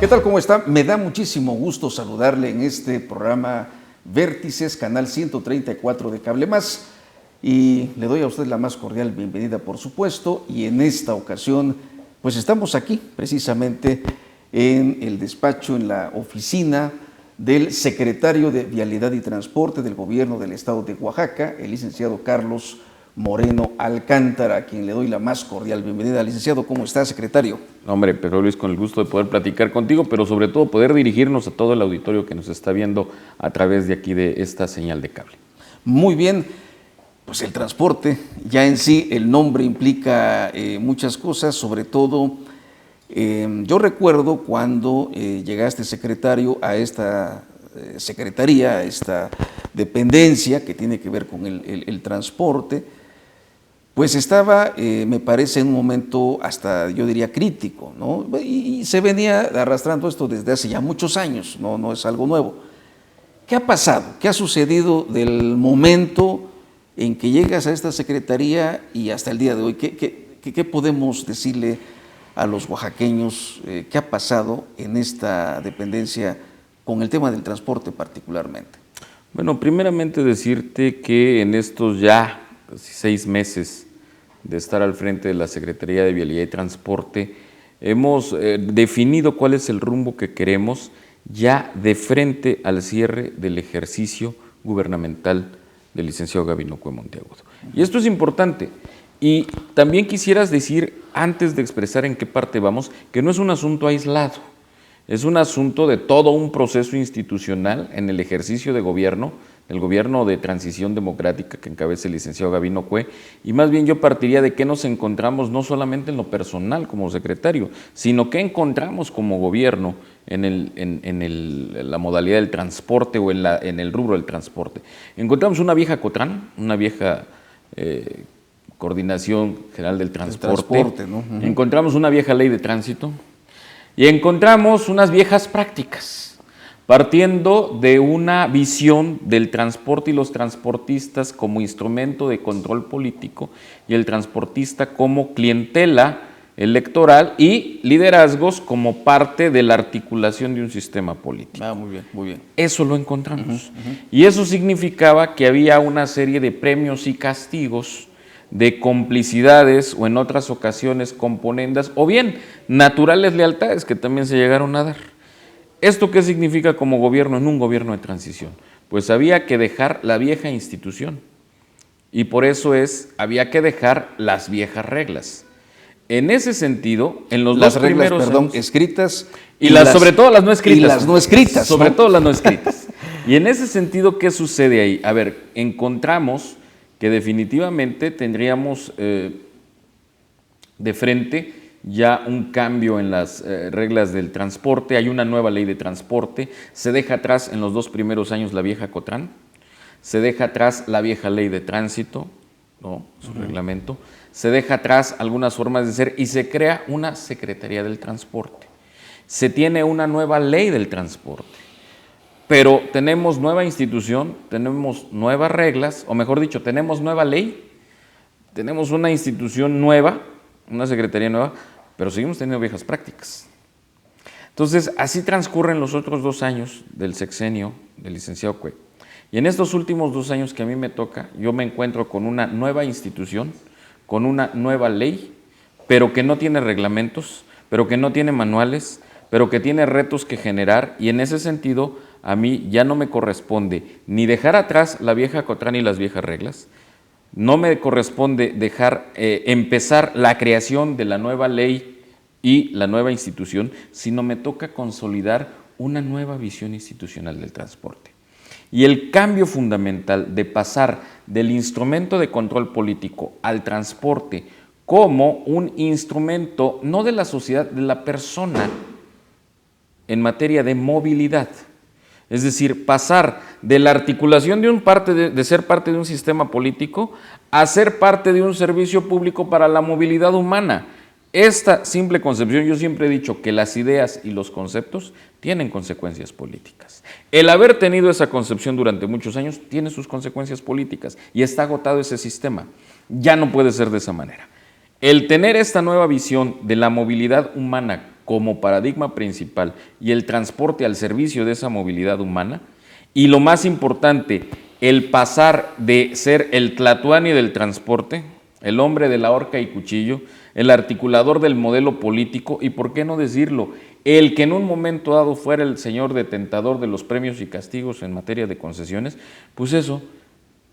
¿Qué tal? ¿Cómo está? Me da muchísimo gusto saludarle en este programa Vértices, canal 134 de Cable Más. Y le doy a usted la más cordial bienvenida, por supuesto. Y en esta ocasión, pues estamos aquí, precisamente en el despacho, en la oficina del secretario de Vialidad y Transporte del Gobierno del Estado de Oaxaca, el licenciado Carlos Moreno Alcántara, a quien le doy la más cordial bienvenida. Licenciado, ¿cómo está, secretario? Hombre, Pedro Luis, con el gusto de poder platicar contigo, pero sobre todo poder dirigirnos a todo el auditorio que nos está viendo a través de aquí de esta señal de cable. Muy bien, pues el transporte, ya en sí el nombre implica muchas cosas, sobre todo yo recuerdo cuando llegaste, secretario, a esta secretaría, a esta dependencia que tiene que ver con el transporte. Pues estaba, me parece, en un momento hasta, yo diría, crítico, ¿no? Y se venía arrastrando esto desde hace ya muchos años, no es algo nuevo. ¿Qué ha pasado? ¿Qué ha sucedido del momento en que llegas a esta secretaría y hasta el día de hoy? ¿Qué podemos decirle a los oaxaqueños? ¿Qué ha pasado en esta dependencia con el tema del transporte particularmente? Bueno, primeramente decirte que en estos ya 6 meses de estar al frente de la Secretaría de Vialidad y Transporte, hemos definido cuál es el rumbo que queremos ya de frente al cierre del ejercicio gubernamental del licenciado Gabino Cue Monteagudo. Y esto es importante. Y también quisieras decir, antes de expresar en qué parte vamos, que no es un asunto aislado, es un asunto de todo un proceso institucional en el ejercicio de gobierno, el gobierno de transición democrática que encabeza el licenciado Gabino Cue, y más bien yo partiría de qué nos encontramos no solamente en lo personal como secretario, sino qué encontramos como gobierno en la modalidad del transporte o en el rubro del transporte. Encontramos una vieja COTRAN, una vieja Coordinación General del Transporte, ¿no? Encontramos una vieja ley de tránsito y encontramos unas viejas prácticas, partiendo de una visión del transporte y los transportistas como instrumento de control político y el transportista como clientela electoral y liderazgos como parte de la articulación de un sistema político. Muy bien, muy bien. Eso lo encontramos. Y eso significaba que había una serie de premios y castigos, de complicidades o en otras ocasiones componendas, o bien naturales lealtades que también se llegaron a dar. ¿Esto qué significa como gobierno en un gobierno de transición? Pues había que dejar la vieja institución y por eso había que dejar las viejas reglas. En ese sentido, en los las dos reglas, primeros perdón, años, escritas sobre todo las no escritas. Y las no escritas. Sobre ¿no? todo las no escritas. Y en ese sentido, ¿qué sucede ahí? A ver, encontramos que definitivamente tendríamos de frente ya un cambio en las reglas del transporte, hay una nueva ley de transporte, se deja atrás en los 2 primeros años la vieja COTRAN, se deja atrás la vieja ley de tránsito, ¿no? Su reglamento, se deja atrás algunas formas de ser y se crea una Secretaría del Transporte. Se tiene una nueva ley del transporte, pero tenemos nueva institución, tenemos nuevas reglas, o mejor dicho, tenemos nueva ley, tenemos una institución nueva, una secretaría nueva, pero seguimos teniendo viejas prácticas. Entonces, así transcurren los otros 2 años del sexenio del licenciado Cue. Y en estos últimos 2 años que a mí me toca, yo me encuentro con una nueva institución, con una nueva ley, pero que no tiene reglamentos, pero que no tiene manuales, pero que tiene retos que generar, y en ese sentido a mí ya no me corresponde ni dejar atrás la vieja COTRAN y las viejas reglas, no me corresponde dejar empezar la creación de la nueva ley y la nueva institución, sino me toca consolidar una nueva visión institucional del transporte. Y el cambio fundamental de pasar del instrumento de control político al transporte como un instrumento no de la sociedad, de la persona en materia de movilidad. Es decir, pasar de la articulación de ser parte de un sistema político a ser parte de un servicio público para la movilidad humana. Esta simple concepción, yo siempre he dicho que las ideas y los conceptos tienen consecuencias políticas. El haber tenido esa concepción durante muchos años tiene sus consecuencias políticas y está agotado ese sistema. Ya no puede ser de esa manera. El tener esta nueva visión de la movilidad humana como paradigma principal y el transporte al servicio de esa movilidad humana, y lo más importante, el pasar de ser el tlatoani del transporte, el hombre de la horca y cuchillo, el articulador del modelo político y, por qué no decirlo, el que en un momento dado fuera el señor detentador de los premios y castigos en materia de concesiones, pues eso,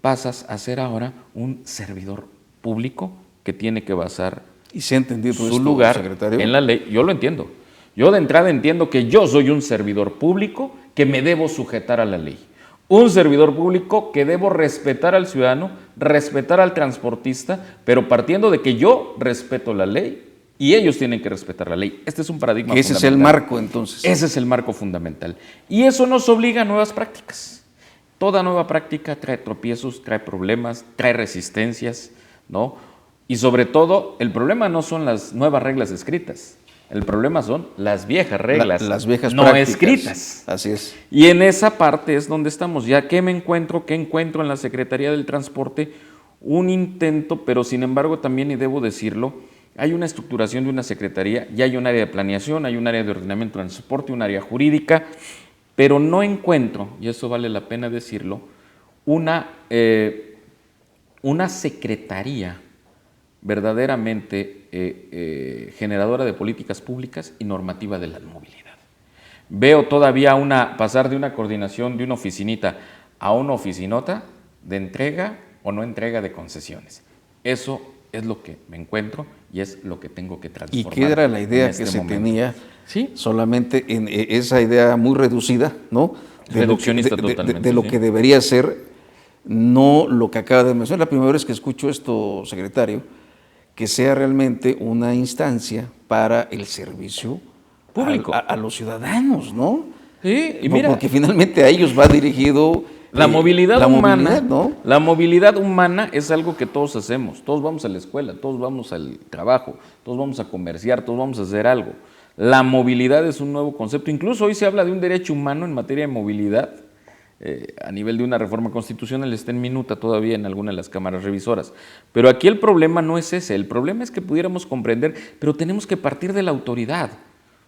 pasas a ser ahora un servidor público que tiene que basar ¿Y se ha entendido su esto, lugar secretario? en la ley. Yo lo entiendo. Yo de entrada entiendo que yo soy un servidor público que me debo sujetar a la ley. Un servidor público que debo respetar al ciudadano, respetar al transportista, pero partiendo de que yo respeto la ley y ellos tienen que respetar la ley. Este es un paradigma Que ese es el fundamental. marco, entonces. Ese es el marco fundamental. Y eso nos obliga a nuevas prácticas. Toda nueva práctica trae tropiezos, trae problemas, trae resistencias, ¿no? Y sobre todo, el problema no son las nuevas reglas escritas. El problema son las viejas reglas, las viejas no prácticas. escritas. Así es. Y en esa parte es donde estamos. Ya que ¿qué encuentro en la Secretaría del Transporte? Un intento, pero sin embargo también, y debo decirlo, hay una estructuración de una secretaría, ya hay un área de planeación, hay un área de ordenamiento del transporte, un área jurídica, pero no encuentro, y eso vale la pena decirlo, una secretaría verdaderamente generadora de políticas públicas y normativa de la movilidad. Veo todavía pasar de una coordinación de una oficinita a una oficinota de entrega o no entrega de concesiones. Eso es lo que me encuentro y es lo que tengo que transformar. ¿Y qué era la idea que se tenía? ¿Sí? Solamente en esa idea muy reducida, ¿no? Reduccionista totalmente. De lo que debería ser, no lo que acaba de mencionar. La primera vez que escucho esto, secretario, que sea realmente una instancia para el servicio público a los ciudadanos, ¿no? Sí, y mira, porque finalmente a ellos va dirigido la movilidad humana. ¿No? La movilidad humana es algo que todos hacemos. Todos vamos a la escuela, todos vamos al trabajo, todos vamos a comerciar, todos vamos a hacer algo. La movilidad es un nuevo concepto. Incluso hoy se habla de un derecho humano en materia de movilidad. A nivel de una reforma constitucional está en minuta todavía en alguna de las cámaras revisoras. Pero aquí el problema no es ese, el problema es que pudiéramos comprender, pero tenemos que partir de la autoridad.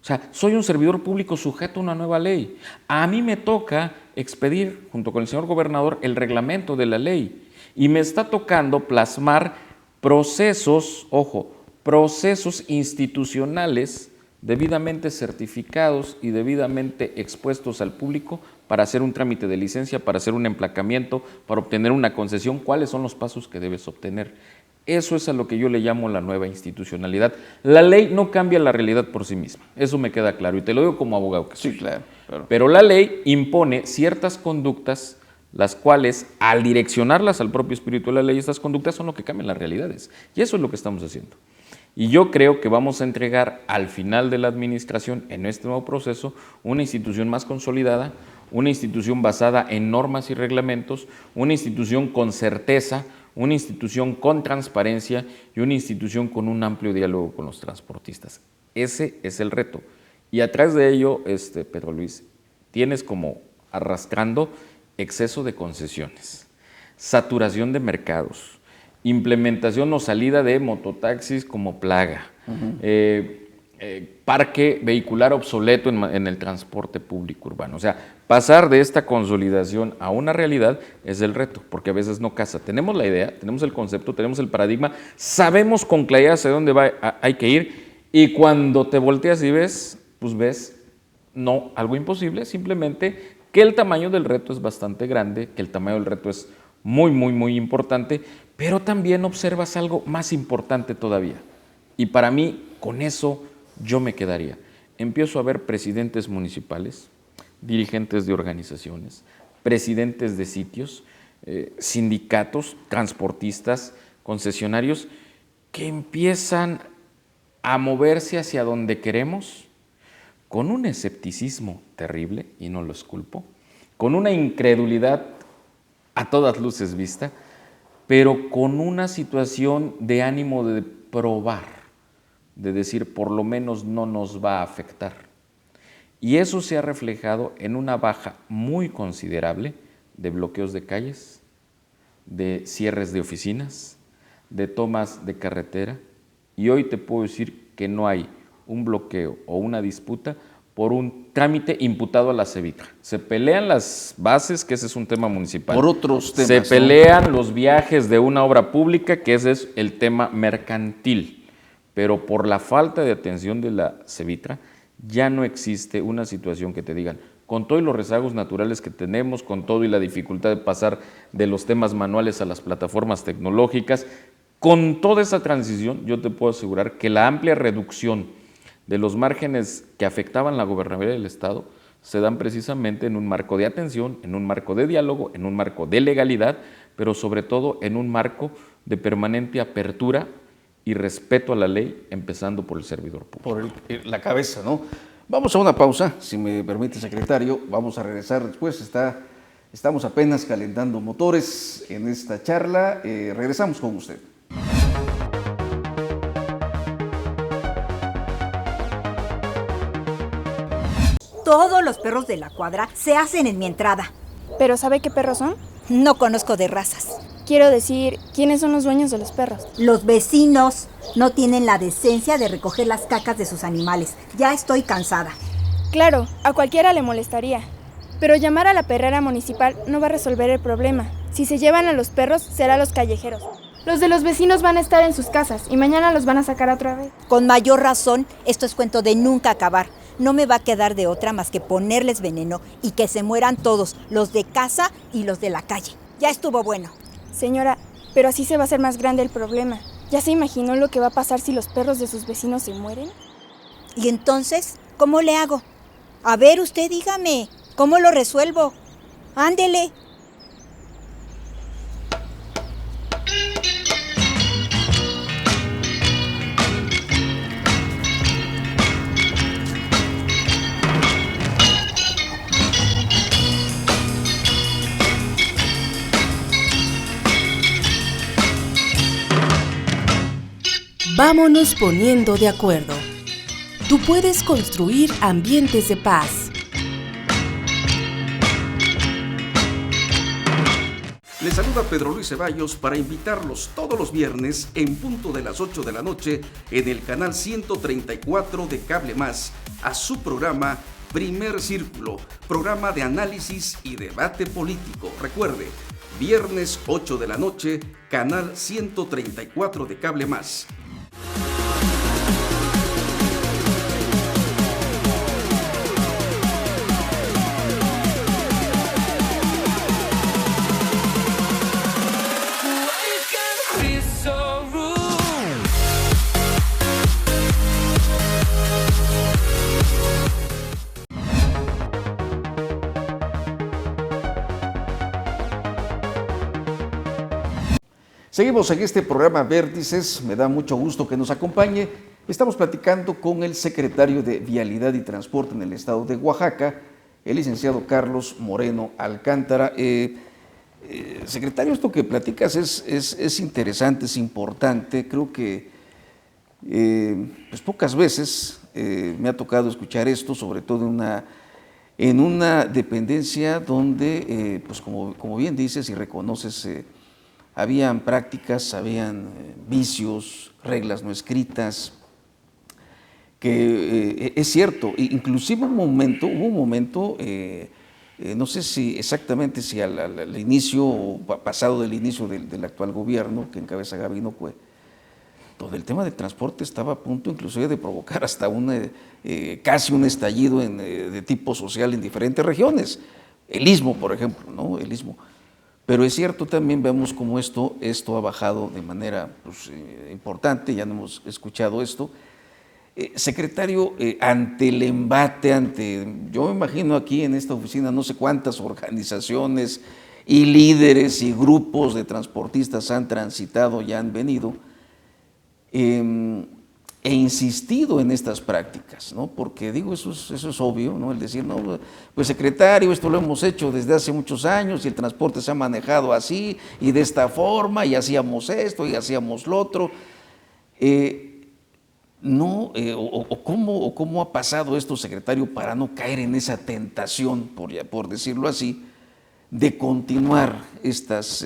O sea, soy un servidor público sujeto a una nueva ley. A mí me toca expedir, junto con el señor gobernador, el reglamento de la ley. Y me está tocando plasmar procesos, ojo, procesos institucionales debidamente certificados y debidamente expuestos al público para hacer un trámite de licencia, para hacer un emplacamiento, para obtener una concesión. ¿Cuáles son los pasos que debes obtener? Eso es a lo que yo le llamo la nueva institucionalidad. La ley no cambia la realidad por sí misma, eso me queda claro, y te lo digo como abogado que soy. Sí, claro. Pero la ley impone ciertas conductas, las cuales, al direccionarlas al propio espíritu de la ley, estas conductas son lo que cambian las realidades. Y eso es lo que estamos haciendo. Y yo creo que vamos a entregar al final de la administración, en este nuevo proceso, una institución más consolidada, una institución basada en normas y reglamentos, una institución con certeza, una institución con transparencia y una institución con un amplio diálogo con los transportistas. Ese es el reto. Y atrás de ello, Pedro Luis, tienes como arrastrando exceso de concesiones, saturación de mercados, implementación o salida de mototaxis como plaga, parque vehicular obsoleto en el transporte público urbano. O sea, pasar de esta consolidación a una realidad es el reto, porque a veces no casa. Tenemos la idea, tenemos el concepto, tenemos el paradigma, sabemos con claridad hacia dónde hay que ir, y cuando te volteas y ves, pues ves no algo imposible, simplemente que el tamaño del reto es bastante grande, que el tamaño del reto es muy, muy, muy importante, pero también observas algo más importante todavía. Y para mí, con eso yo me quedaría. Empiezo a ver presidentes municipales, dirigentes de organizaciones, presidentes de sitios, sindicatos, transportistas, concesionarios, que empiezan a moverse hacia donde queremos, con un escepticismo terrible, y no los culpo, con una incredulidad a todas luces vista, pero con una situación de ánimo de probar, de decir, por lo menos no nos va a afectar. Y eso se ha reflejado en una baja muy considerable de bloqueos de calles, de cierres de oficinas, de tomas de carretera, y hoy te puedo decir que no hay un bloqueo o una disputa por un trámite imputado a la Cevitra. Se pelean las bases, que ese es un tema municipal. Por otros temas. Se pelean los viajes de una obra pública, que ese es el tema mercantil. Pero por la falta de atención de la Cevitra, ya no existe una situación que te digan, con todo y los rezagos naturales que tenemos, con todo y la dificultad de pasar de los temas manuales a las plataformas tecnológicas, con toda esa transición, yo te puedo asegurar que la amplia reducción de los márgenes que afectaban la gobernabilidad del Estado se dan precisamente en un marco de atención, en un marco de diálogo, en un marco de legalidad, pero sobre todo en un marco de permanente apertura y respeto a la ley, empezando por el servidor público. Por la cabeza, ¿no? Vamos a una pausa, si me permite, secretario. Vamos a regresar después. Estamos apenas calentando motores en esta charla. Regresamos con usted. Todos los perros de la cuadra se hacen en mi entrada. ¿Pero sabe qué perros son? No conozco de razas. Quiero decir, ¿quiénes son los dueños de los perros? Los vecinos no tienen la decencia de recoger las cacas de sus animales. Ya estoy cansada. Claro, a cualquiera le molestaría. Pero llamar a la perrera municipal no va a resolver el problema. Si se llevan a los perros, será a los callejeros. Los de los vecinos van a estar en sus casas y mañana los van a sacar otra vez. Con mayor razón, esto es cuento de nunca acabar. No me va a quedar de otra más que ponerles veneno y que se mueran todos, los de casa y los de la calle. Ya estuvo bueno. Señora, pero así se va a hacer más grande el problema. ¿Ya se imaginó lo que va a pasar si los perros de sus vecinos se mueren? ¿Y entonces cómo le hago? A ver, usted dígame, ¿cómo lo resuelvo? Ándele. Vámonos poniendo de acuerdo. Tú puedes construir ambientes de paz. Les saluda Pedro Luis Ceballos para invitarlos todos los viernes en punto de las 8 de la noche en el canal 134 de Cable Más a su programa Primer Círculo, programa de análisis y debate político. Recuerde, viernes 8 de la noche, canal 134 de Cable Más. Seguimos en este programa Vértices, me da mucho gusto que nos acompañe. Estamos platicando con el secretario de Vialidad y Transporte en el estado de Oaxaca, el licenciado Carlos Moreno Alcántara. Secretario, esto que platicas es interesante, es importante. Creo que pues pocas veces me ha tocado escuchar esto, sobre todo en una dependencia donde, pues como bien dices y reconoces, habían prácticas, habían vicios, reglas no escritas, que es cierto, inclusive hubo un momento, no sé si exactamente si al inicio, o pasado del inicio del actual gobierno que encabeza Gabino Cue, todo el tema del transporte estaba a punto inclusive de provocar hasta casi un estallido de tipo social en diferentes regiones. El Istmo, por ejemplo, ¿no? El Istmo. Pero es cierto, también vemos cómo esto ha bajado de manera importante, ya no hemos escuchado esto. Secretario, ante el embate, yo me imagino aquí en esta oficina no sé cuántas organizaciones y líderes y grupos de transportistas han transitado y han venido, he insistido en estas prácticas, ¿no? Porque digo, eso es obvio, ¿no? El decir, no, pues secretario, esto lo hemos hecho desde hace muchos años y el transporte se ha manejado así y de esta forma y hacíamos esto y hacíamos lo otro. ¿Cómo ha pasado esto, secretario, para no caer en esa tentación, por decirlo así, de continuar estas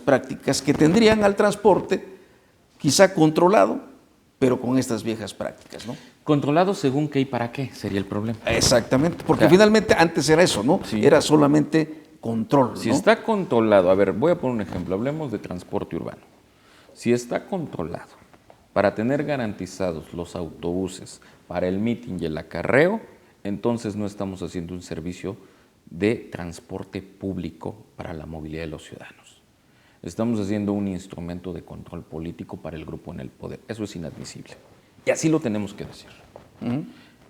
prácticas que tendrían al transporte quizá controlado, pero con estas viejas prácticas, ¿no? Controlado según qué y para qué sería el problema. Exactamente, porque Claro. finalmente antes era eso, ¿no? Sí. Era solamente control, Si ¿no? está controlado, a ver, voy a poner un ejemplo, hablemos de transporte urbano. Si está controlado para tener garantizados los autobuses para el meeting y el acarreo, entonces no estamos haciendo un servicio de transporte público para la movilidad de los ciudadanos. Estamos haciendo un instrumento de control político para el grupo en el poder. Eso es inadmisible. Y así lo tenemos que decir.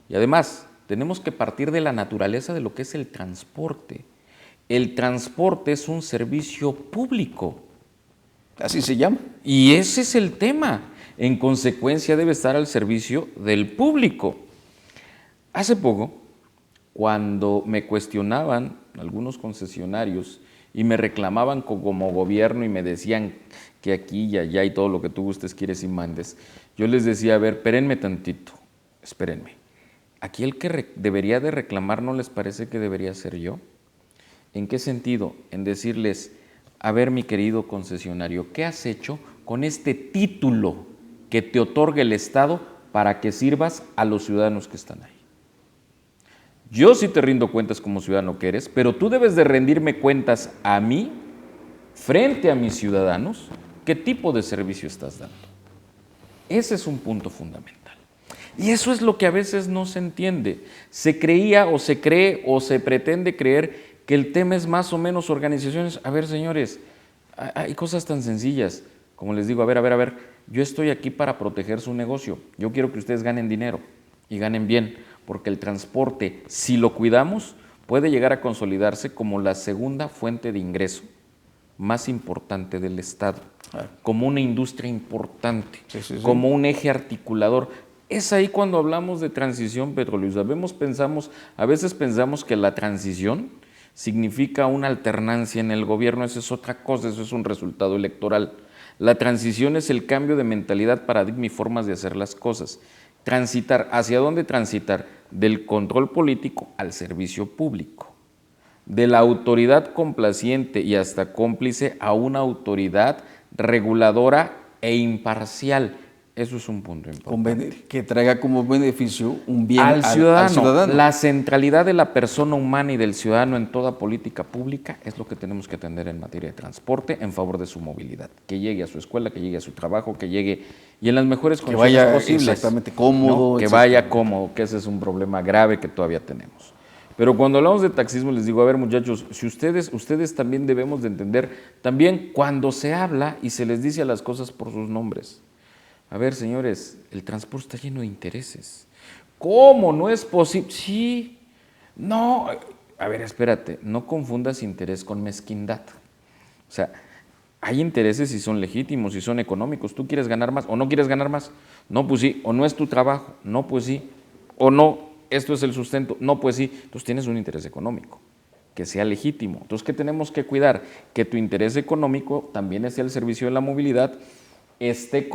Y además, tenemos que partir de la naturaleza de lo que es el transporte. El transporte es un servicio público. Así se llama. Y ese es el tema. En consecuencia, debe estar al servicio del público. Hace poco, cuando me cuestionaban algunos concesionarios y me reclamaban como gobierno y me decían que aquí y allá y todo lo que tú gustes, quieres y mandes, yo les decía, a ver, espérenme tantito, espérenme. Aquí el que debería de reclamar, ¿no les parece que debería ser yo? ¿En qué sentido? En decirles, a ver, mi querido concesionario, ¿qué has hecho con este título que te otorga el Estado para que sirvas a los ciudadanos que están ahí? Yo sí te rindo cuentas como ciudadano que eres, pero tú debes de rendirme cuentas a mí, frente a mis ciudadanos, qué tipo de servicio estás dando. Ese es un punto fundamental. Y eso es lo que a veces no se entiende. Se creía o se cree o se pretende creer que el tema es más o menos organizaciones. A ver, señores, hay cosas tan sencillas. Como les digo, a ver, yo estoy aquí para proteger su negocio. Yo quiero que ustedes ganen dinero y ganen bien, porque el transporte, si lo cuidamos, puede llegar a consolidarse como la segunda fuente de ingreso más importante del Estado, como una industria importante, como un eje articulador. Es ahí cuando hablamos de transición petrolera. A veces pensamos que la transición significa una alternancia en el gobierno. Eso es otra cosa, eso es un resultado electoral. La transición es el cambio de mentalidad, paradigma y formas de hacer las cosas. Transitar, ¿hacia dónde transitar? Del control político al servicio público. De la autoridad complaciente y hasta cómplice a una autoridad reguladora e imparcial. Eso es un punto importante. Que traiga como beneficio un bien al ciudadano. ciudadano. La centralidad de la persona humana y del ciudadano en toda política pública es lo que tenemos que atender en materia de transporte en favor de su movilidad. Que llegue a su escuela, que llegue a su trabajo, que llegue y en las mejores condiciones vaya posibles. Exactamente cómodo. ¿No? Que vaya cómodo, que ese es un problema grave que todavía tenemos. Pero cuando hablamos de taxismo les digo, a ver muchachos, si ustedes también debemos de entender, también cuando se habla y se les dice a las cosas por sus nombres. A ver, señores, el transporte está lleno de intereses. ¿Cómo? ¿No es posible? Sí. No. A ver, espérate, no confundas interés con mezquindad. O sea, hay intereses y son legítimos y son económicos. ¿Tú quieres ganar más o no quieres ganar más? No, pues sí. ¿O no es tu trabajo? No, pues sí. ¿O no? ¿Esto es el sustento? No, pues sí. Entonces tienes un interés económico, que sea legítimo. Entonces, ¿qué tenemos que cuidar? Que tu interés económico también esté al servicio de la movilidad, esté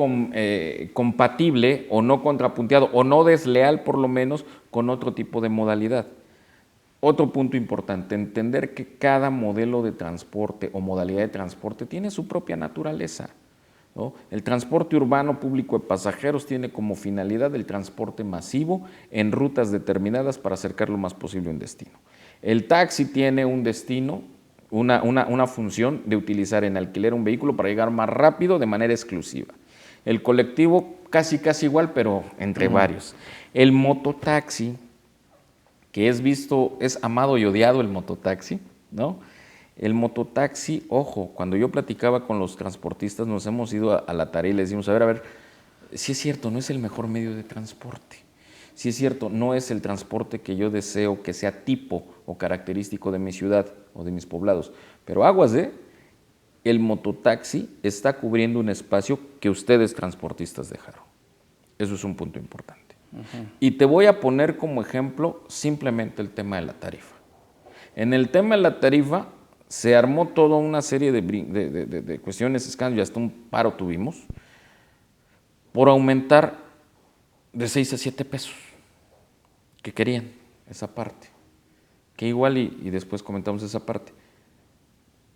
compatible o no contrapunteado o no desleal por lo menos con otro tipo de modalidad. Otro punto importante, entender que cada modelo de transporte o modalidad de transporte tiene su propia naturaleza, ¿no? El transporte urbano público de pasajeros tiene como finalidad el transporte masivo en rutas determinadas para acercar lo más posible a un destino. El taxi tiene un destino, una función de utilizar en alquiler un vehículo para llegar más rápido de manera exclusiva. El colectivo casi igual, pero entre varios. El mototaxi, que es amado y odiado el mototaxi, ¿no? El mototaxi, ojo, cuando yo platicaba con los transportistas nos hemos ido a la tarea y les decimos, a ver, si es cierto, no es el mejor medio de transporte. Si es cierto, no es el transporte que yo deseo que sea tipo o característico de mi ciudad o de mis poblados. Pero aguas, el mototaxi está cubriendo un espacio que ustedes transportistas dejaron. Eso es un punto importante. Y te voy a poner como ejemplo simplemente el tema de la tarifa. En el tema de la tarifa se armó toda una serie de cuestiones, escándalos, y hasta un paro tuvimos, por aumentar de 6 a 7 pesos, que querían esa parte, que igual y después comentamos esa parte.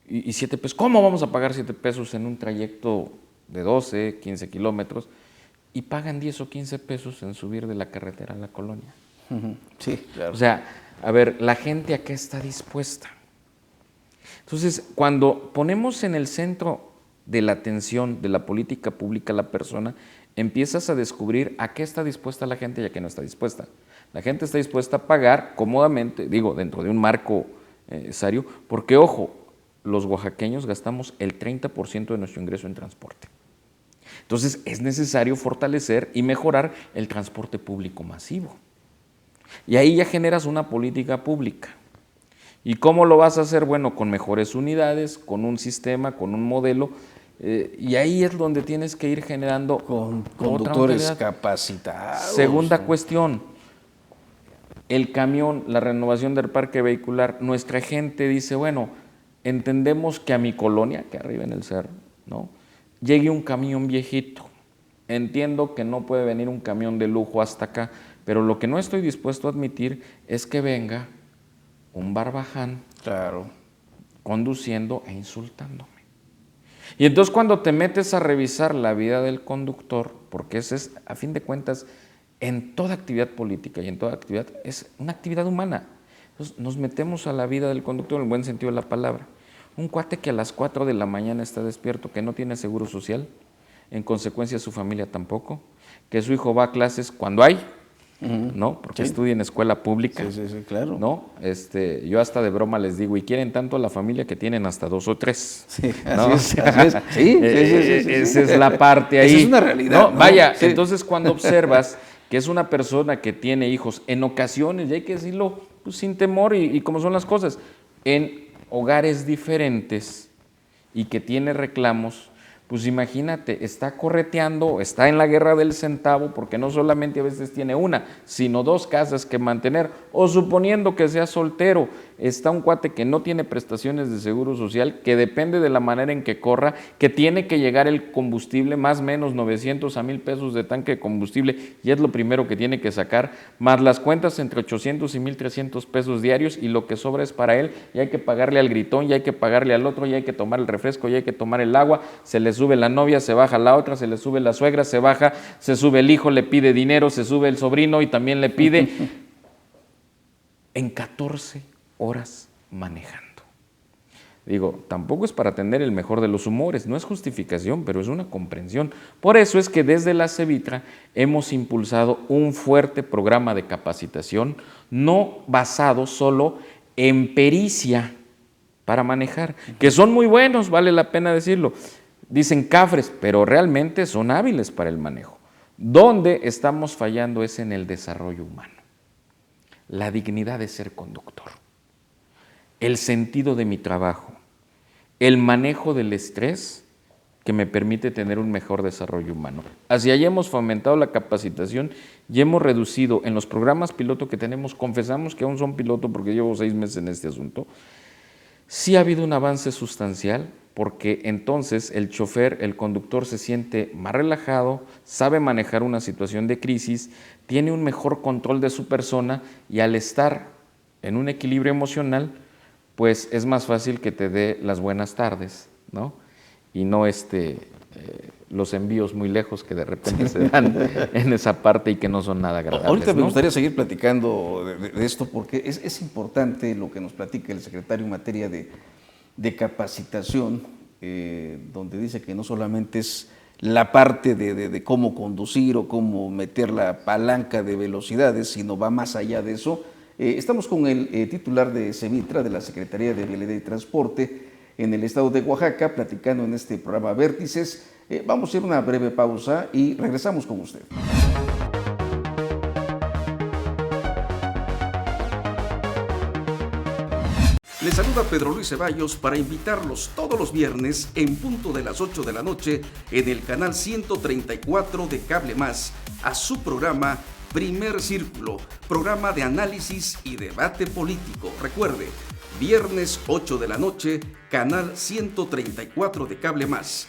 Y 7 pesos, ¿cómo vamos a pagar 7 pesos en un trayecto de 12, 15 kilómetros? y pagan 10 o 15 pesos en subir de la carretera a la colonia. Sí, claro. O sea, a ver, ¿la gente a qué está dispuesta? Entonces, cuando ponemos en el centro de la atención de la política pública a la persona, empiezas a descubrir a qué está dispuesta la gente y a qué no está dispuesta. La gente está dispuesta a pagar cómodamente, digo, dentro de un marco necesario, porque, ojo, los oaxaqueños gastamos el 30% de nuestro ingreso en transporte. Entonces, es necesario fortalecer y mejorar el transporte público masivo. Y ahí ya generas una política pública. ¿Y cómo lo vas a hacer? Bueno, con mejores unidades, con un sistema, con un modelo, y ahí es donde tienes que ir generando con conductores capacitados. Segunda cuestión, el camión, la renovación del parque vehicular. Nuestra gente dice, bueno, entendemos que a mi colonia, que arriba en el cerro, ¿no?, llegue un camión viejito. Entiendo que no puede venir un camión de lujo hasta acá, pero lo que no estoy dispuesto a admitir es que venga un barbaján, claro, conduciendo e insultándome. Y entonces cuando te metes a revisar la vida del conductor, porque ese es, a fin de cuentas, en toda actividad política y en toda actividad, es una actividad humana. Entonces nos metemos a la vida del conductor en el buen sentido de la palabra. Un cuate que a las 4 de la mañana está despierto, que no tiene seguro social, en consecuencia su familia tampoco, que su hijo va a clases cuando hay, ¿no? Porque estudia en escuela pública. Sí, claro. ¿No? Yo hasta de broma les digo, y quieren tanto a la familia que tienen hasta 2 o 3. Sí, ¿no? así es. Sí, esa es la parte ahí. Esa es una realidad. ¿No? Vaya, Sí. Entonces cuando observas que es una persona que tiene hijos, en ocasiones, y hay que decirlo pues, sin temor y como son las cosas, en hogares diferentes y que tiene reclamos, pues imagínate, está correteando, está en la guerra del centavo, porque no solamente a veces tiene una, sino 2 casas que mantener, o suponiendo que sea soltero, está un cuate que no tiene prestaciones de seguro social, que depende de la manera en que corra, que tiene que llegar el combustible, más o menos 900 a 1,000 pesos de tanque de combustible, y es lo primero que tiene que sacar, más las cuentas entre 800 y 1,300 pesos diarios, y lo que sobra es para él, y hay que pagarle al gritón, y hay que pagarle al otro, y hay que tomar el refresco, y hay que tomar el agua, se le sube la novia, se baja la otra, se le sube la suegra, se baja, se sube el hijo, le pide dinero, se sube el sobrino y también le pide, en 14 horas manejando. Digo, tampoco es para tener el mejor de los humores, no es justificación, pero es una comprensión. Por eso es que desde la Cevitra hemos impulsado un fuerte programa de capacitación, no basado solo en pericia para manejar, que son muy buenos, vale la pena decirlo. Dicen cafres, pero realmente son hábiles para el manejo. Donde estamos fallando es en el desarrollo humano, la dignidad de ser conductor, el sentido de mi trabajo, el manejo del estrés que me permite tener un mejor desarrollo humano. Así allá hemos fomentado la capacitación y hemos reducido en los programas piloto que tenemos, confesamos que aún son piloto porque llevo 6 meses en este asunto, sí ha habido un avance sustancial, porque entonces el chofer, el conductor se siente más relajado, sabe manejar una situación de crisis, tiene un mejor control de su persona y al estar en un equilibrio emocional, pues es más fácil que te dé las buenas tardes, ¿no? Y no los envíos muy lejos que de repente se dan en esa parte y que no son nada agradables. Ahorita me ¿no? gustaría seguir platicando de esto porque es importante lo que nos platica el secretario en materia de capacitación, donde dice que no solamente es la parte de cómo conducir o cómo meter la palanca de velocidades, sino va más allá de eso. Estamos con el titular de Cevitra, de la Secretaría de Vialidad y Transporte en el estado de Oaxaca, platicando en este programa Vértices. Vamos a hacer una breve pausa y regresamos con usted. Les saluda Pedro Luis Ceballos para invitarlos todos los viernes en punto de las 8 de la noche en el canal 134 de Cable Más a su programa Primer Círculo, programa de análisis y debate político. Recuerde, viernes 8 de la noche, canal 134 de Cable Más.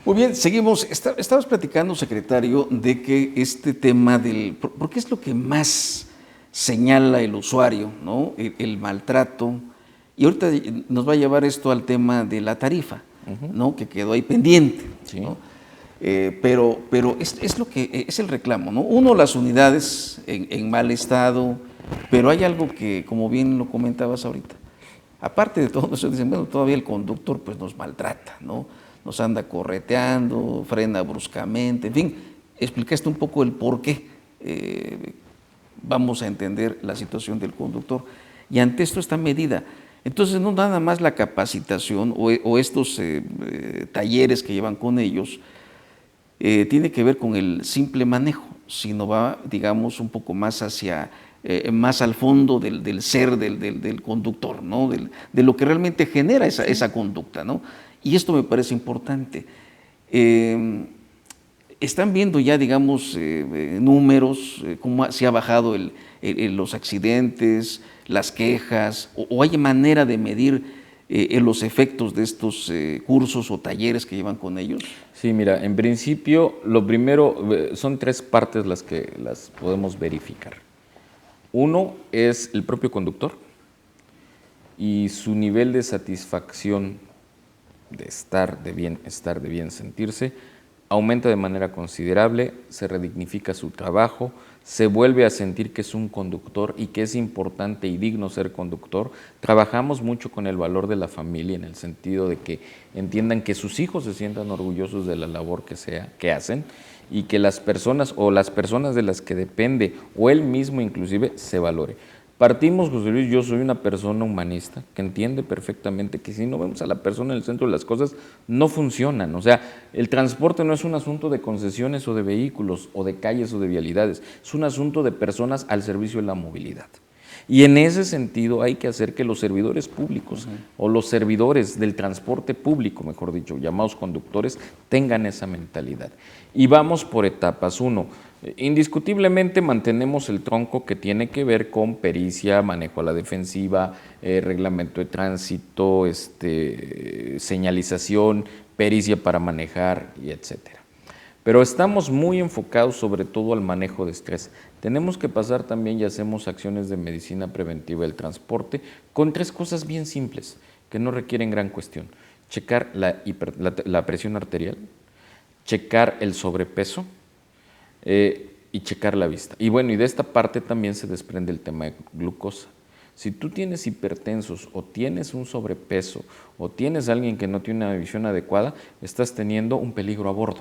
Muy bien, seguimos. Estabas platicando, secretario, de que este tema porque es lo que más señala el usuario, ¿no? El maltrato. Y ahorita nos va a llevar esto al tema de la tarifa, ¿no? Que quedó ahí pendiente, Sí. ¿no? Pero es lo que es el reclamo, ¿no? Uno, las unidades en mal estado, pero hay algo que, como bien lo comentabas ahorita, aparte de todo eso, dicen, bueno, todavía el conductor pues nos maltrata, ¿no? Nos anda correteando, frena bruscamente, en fin, explicaste un poco el por qué. Vamos a entender la situación del conductor. Y ante esto, esta medida, entonces no nada más la capacitación o estos talleres que llevan con ellos, tiene que ver con el simple manejo, sino va, digamos, un poco más hacia, más al fondo del ser del conductor, ¿no? De lo que realmente genera esa conducta, ¿no? Y esto me parece importante. ¿Están viendo ya, digamos, números, cómo se ha bajado los accidentes, las quejas, o hay manera de medir los efectos de estos cursos o talleres que llevan con ellos? Sí, mira, en principio, lo primero, son 3 partes las que las podemos verificar. Uno es el propio conductor y su nivel de satisfacción de estar de bien sentirse, aumenta de manera considerable, se redignifica su trabajo, se vuelve a sentir que es un conductor y que es importante y digno ser conductor. Trabajamos mucho con el valor de la familia en el sentido de que entiendan que sus hijos se sientan orgullosos de la labor que hacen y que las personas o las personas de las que depende o él mismo inclusive se valore. Partimos, José Luis, yo soy una persona humanista que entiende perfectamente que si no vemos a la persona en el centro de las cosas, no funcionan. O sea, el transporte no es un asunto de concesiones o de vehículos o de calles o de vialidades, es un asunto de personas al servicio de la movilidad. Y en ese sentido hay que hacer que los servidores públicos o los servidores del transporte público, mejor dicho, llamados conductores, tengan esa mentalidad. Y vamos por etapas. Uno, indiscutiblemente mantenemos el tronco que tiene que ver con pericia, manejo a la defensiva, reglamento de tránsito, señalización, pericia para manejar y etcétera. Pero estamos muy enfocados sobre todo al manejo de estrés. Tenemos que pasar también y hacemos acciones de medicina preventiva del transporte con 3 cosas bien simples que no requieren gran cuestión. Checar la presión arterial, checar el sobrepeso y checar la vista. Y bueno, y de esta parte también se desprende el tema de glucosa. Si tú tienes hipertensos o tienes un sobrepeso o tienes a alguien que no tiene una visión adecuada, estás teniendo un peligro a bordo.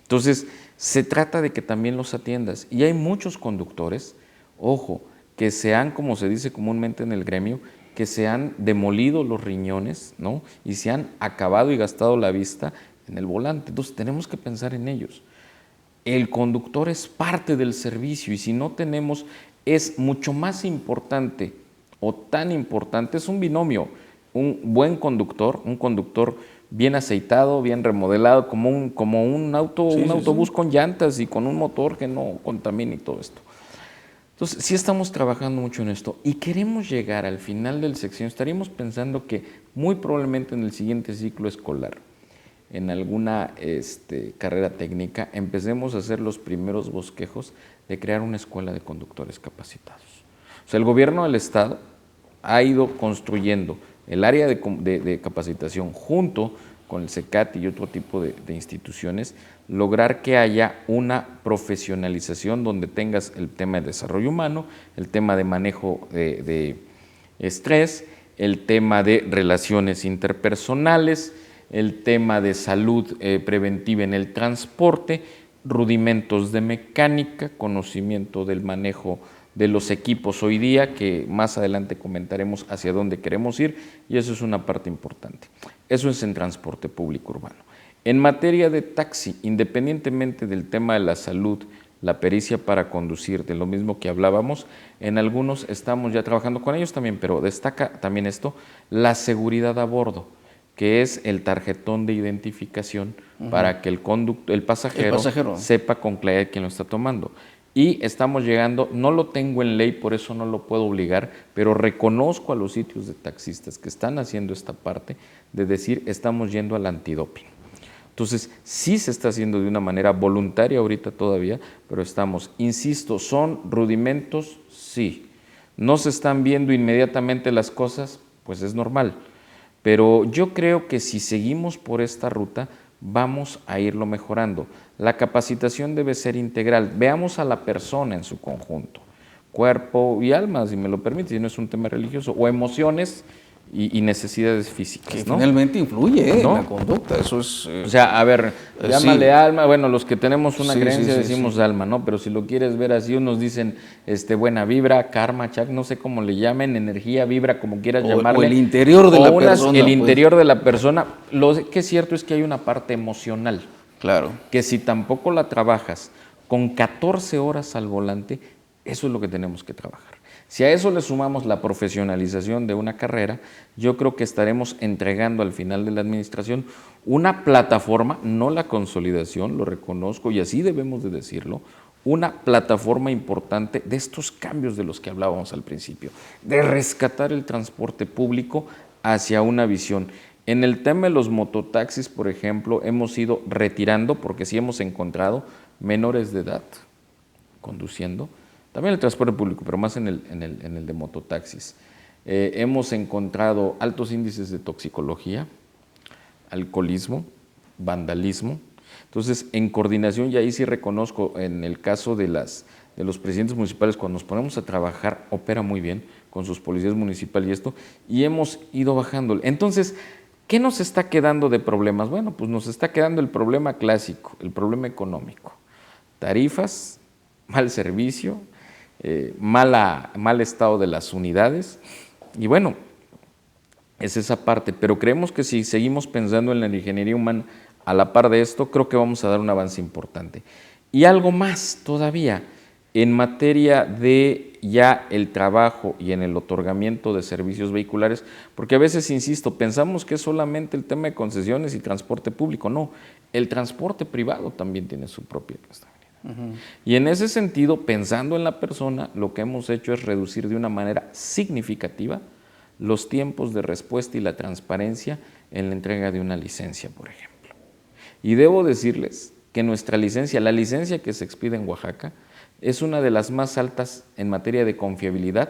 Entonces, se trata de que también los atiendas. Y hay muchos conductores, ojo, que se han, como se dice comúnmente en el gremio, que se han demolido los riñones, ¿no? Y se han acabado y gastado la vista en el volante. Entonces, tenemos que pensar en ellos. El conductor es parte del servicio y si no tenemos, es mucho más importante o tan importante, es un binomio, un buen conductor, un conductor bien aceitado, bien remodelado, como un autobús con llantas y con un motor que no contamine y todo esto. Entonces, sí estamos trabajando mucho en esto y queremos llegar al final del sección, estaríamos pensando que muy probablemente en el siguiente ciclo escolar, en alguna carrera técnica, empecemos a hacer los primeros bosquejos de crear una escuela de conductores capacitados. O sea, el gobierno del Estado ha ido construyendo el área de capacitación junto con el CECAT y otro tipo de instituciones, lograr que haya una profesionalización donde tengas el tema de desarrollo humano, el tema de manejo de estrés, el tema de relaciones interpersonales, el tema de salud preventiva en el transporte, rudimentos de mecánica, conocimiento del manejo de los equipos hoy día, que más adelante comentaremos hacia dónde queremos ir, y eso es una parte importante. Eso es en transporte público urbano. En materia de taxi, independientemente del tema de la salud, la pericia para conducir, de lo mismo que hablábamos, en algunos estamos ya trabajando con ellos también, pero destaca también esto, la seguridad a bordo, que es el tarjetón de identificación para que el pasajero sepa con claridad quién lo está tomando. Y estamos llegando, no lo tengo en ley, por eso no lo puedo obligar, pero reconozco a los sitios de taxistas que están haciendo esta parte de decir, estamos yendo al antidoping. Entonces, sí se está haciendo de una manera voluntaria ahorita todavía, pero estamos, insisto, ¿son rudimentos? Sí. ¿No se están viendo inmediatamente las cosas? Pues es normal. Pero yo creo que si seguimos por esta ruta, vamos a irlo mejorando. La capacitación debe ser integral. Veamos a la persona en su conjunto, cuerpo y alma, si me lo permite, si no es un tema religioso, o emociones y necesidades físicas, Que ¿no? finalmente influye ¿No? en la conducta, eso es... O sea, a ver, llámale sí. alma, bueno, los que tenemos una Sí, creencia sí, decimos sí. alma, ¿no? Pero si lo quieres ver así, unos dicen buena vibra, karma, chak, no sé cómo le llamen, energía, vibra, como quieras llamarle. O el interior de la persona. El pues. interior de la persona. Lo que es cierto es que hay una parte emocional, Claro. que si tampoco la trabajas con 14 horas al volante, eso es lo que tenemos que trabajar. Si a eso le sumamos la profesionalización de una carrera, yo creo que estaremos entregando al final de la administración una plataforma, no la consolidación, lo reconozco y así debemos de decirlo, una plataforma importante de estos cambios de los que hablábamos al principio, de rescatar el transporte público hacia una visión. En el tema de los mototaxis, por ejemplo, hemos ido retirando, porque sí hemos encontrado menores de edad conduciendo, también el transporte público, pero más en el de mototaxis. Hemos encontrado altos índices de toxicología, alcoholismo, vandalismo. Entonces, en coordinación, y ahí sí reconozco, en el caso de los presidentes municipales, cuando nos ponemos a trabajar, opera muy bien con sus policías municipales y esto, y hemos ido bajándole. Entonces, ¿qué nos está quedando de problemas? Bueno, pues nos está quedando el problema clásico, el problema económico. Tarifas, mal servicio, mal estado de las unidades, y bueno, es esa parte, pero creemos que si seguimos pensando en la ingeniería humana a la par de esto, creo que vamos a dar un avance importante. Y algo más todavía, en materia de ya el trabajo y en el otorgamiento de servicios vehiculares, porque a veces, insisto, pensamos que es solamente el tema de concesiones y transporte público, no, el transporte privado también tiene su propia estabilidad. Y en ese sentido, pensando en la persona, lo que hemos hecho es reducir de una manera significativa los tiempos de respuesta y la transparencia en la entrega de una licencia, por ejemplo. Y debo decirles que nuestra licencia, la licencia que se expide en Oaxaca, es una de las más altas en materia de confiabilidad,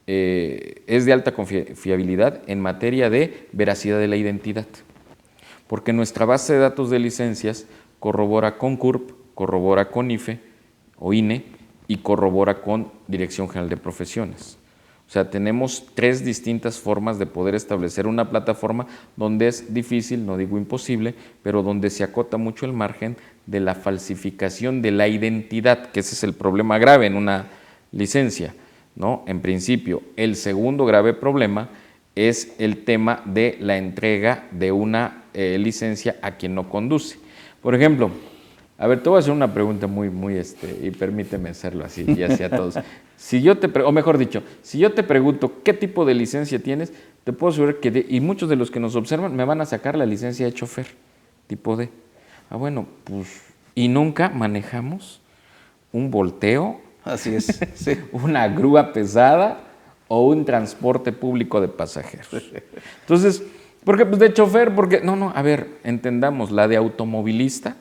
es de alta confiabilidad en materia de veracidad de la identidad, porque nuestra base de datos de licencias corrobora con CURP, corrobora con IFE o INE y corrobora con Dirección General de Profesiones. O sea, tenemos 3 distintas formas de poder establecer una plataforma donde es difícil, no digo imposible, pero donde se acota mucho el margen de la falsificación de la identidad, que ese es el problema grave en una licencia, ¿no? En principio, el segundo grave problema es el tema de la entrega de una licencia a quien no conduce. Por ejemplo, a ver, te voy a hacer una pregunta muy, y permíteme hacerlo así y hacia todos. Si yo o mejor dicho, si yo te pregunto qué tipo de licencia tienes, te puedo asegurar que, y muchos de los que nos observan, me van a sacar la licencia de chofer, tipo D. Ah, bueno, pues, y nunca manejamos un volteo, Así es, sí. una grúa pesada o un transporte público de pasajeros. Entonces, ¿por qué? Pues de chofer, porque, no, a ver, entendamos, la de automovilista